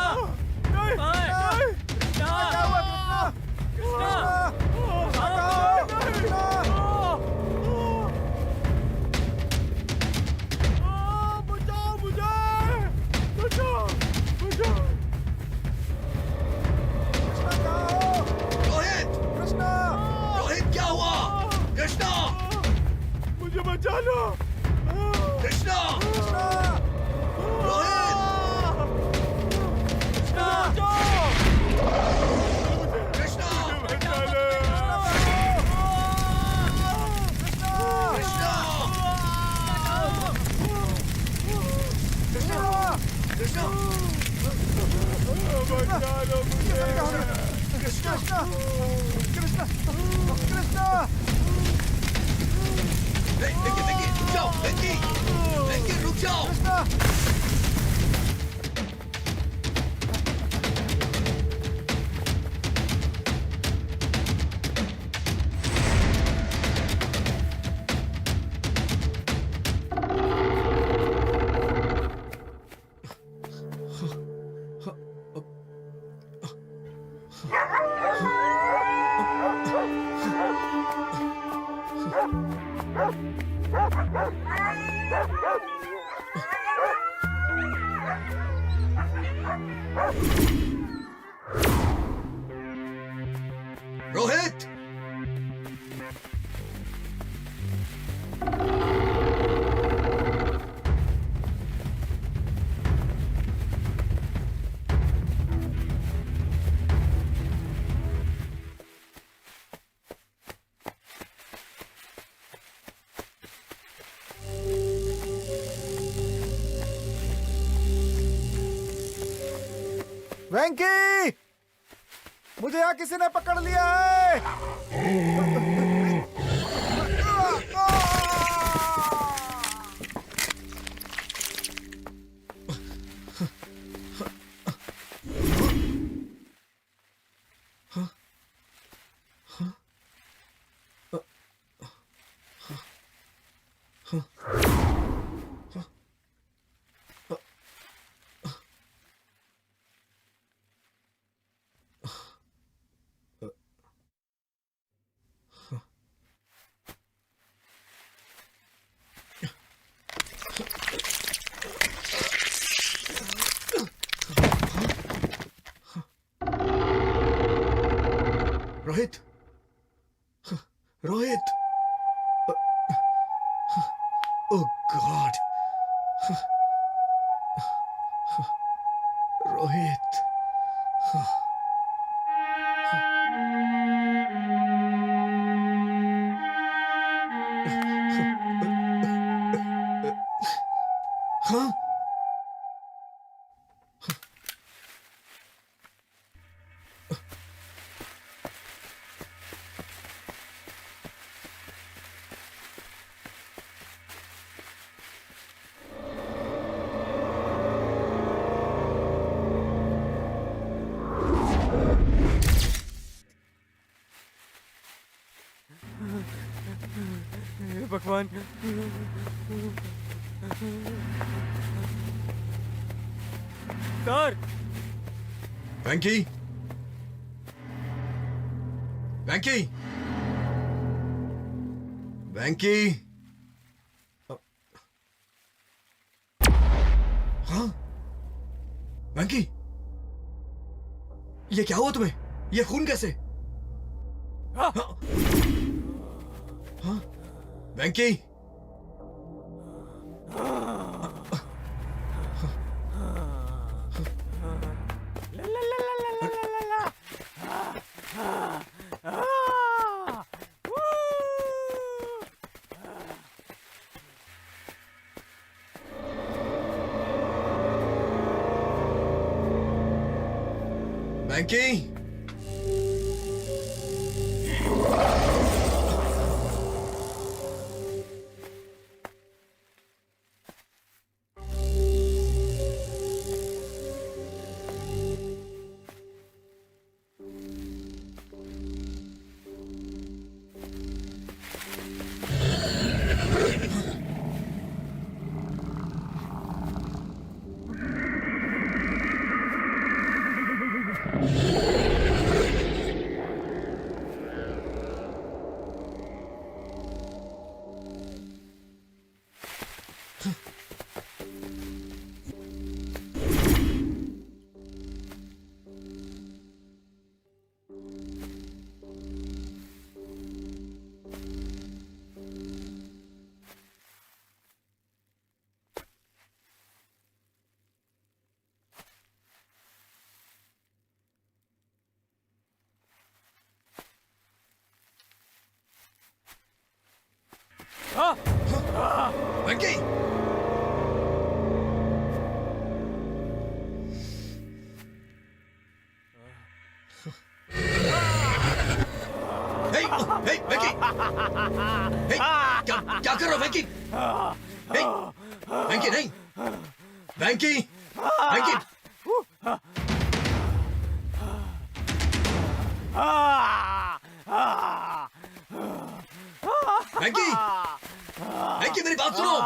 बचाओ मुझे, बचाओ, बचाओ। रोहित, कृष्णा, रोहित क्या हुआ? कृष्णा, मुझे बचा लो। रुक जाओ। रोहित, वेंकी, मुझे यहाँ किसी ने पकड़ लिया है। रोहित, रोहित, ओह गॉड, रोहित, हाँ, भगवान। सर, वेंकी, वेंकी, वेंकी, हाँ, वेंकी, ये क्या हुआ तुम्हें? ये खून कैसे? हाँ, हाँ, वेंकी, वेंकी, वेंकी, वेंकी हे, क्या क्या कर रहे हो वेंकी हे, वेंकी नहीं वेंकी वेंकी वेंकी वेंकी मेरी बात सुनो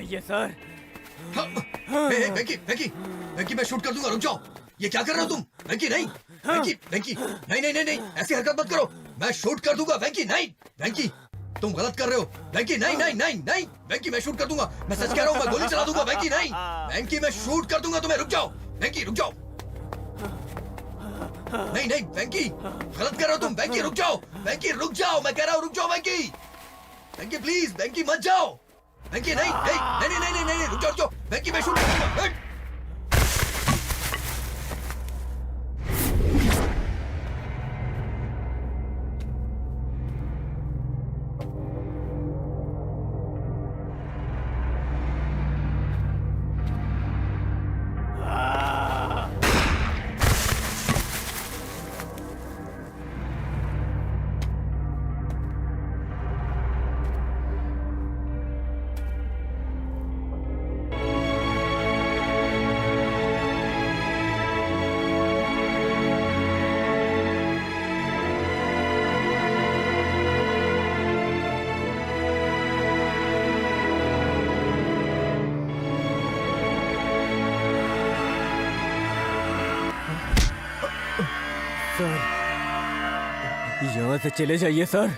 ये सर वेंकी वेंकी वेंकी मैं शूट कर दूंगा रुक जाओ ये क्या कर रहे हो तुम वेंकी नहीं वेंकी वेंकी नहीं नहीं नहीं नहीं ऐसी हरकत मत करो मैं शूट कर दूंगा वेंकी नहीं वेंकी तुम गलत कर रहे हो वेंकी नहीं नहीं नहीं नहीं वेंकी मैं शूट कर दूंगा मैं सच कह रहा हूँ मैं गोली चला दूंगा वेंकी नहीं वेंकी मैं शूट कर दूंगा तुम्हें रुक जाओ वेंकी रुक जाओ नहीं नहीं वेंकी गलत कर रहे हो तुम वेंकी रुक जाओ मैं कह रहा हूँ रुक जाओ वेंकी वेंकी प्लीज वेंकी मत जाओ वेंकी नहीं नहीं नहीं नहीं नहीं नहीं रुक जाओ वेंकी मैं शूट करूंगा यहाँ से चले जाइए सर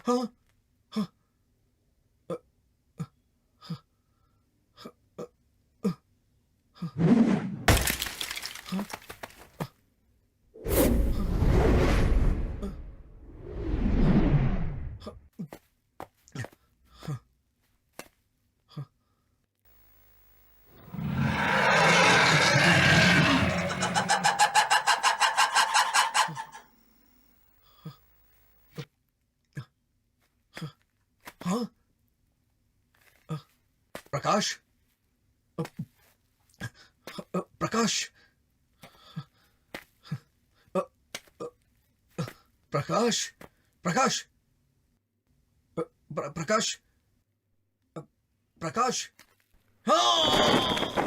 हाँ हाँ प्रकाश प्रकाश प्रकाश प्रकाश प्रकाश प्रकाश हाँ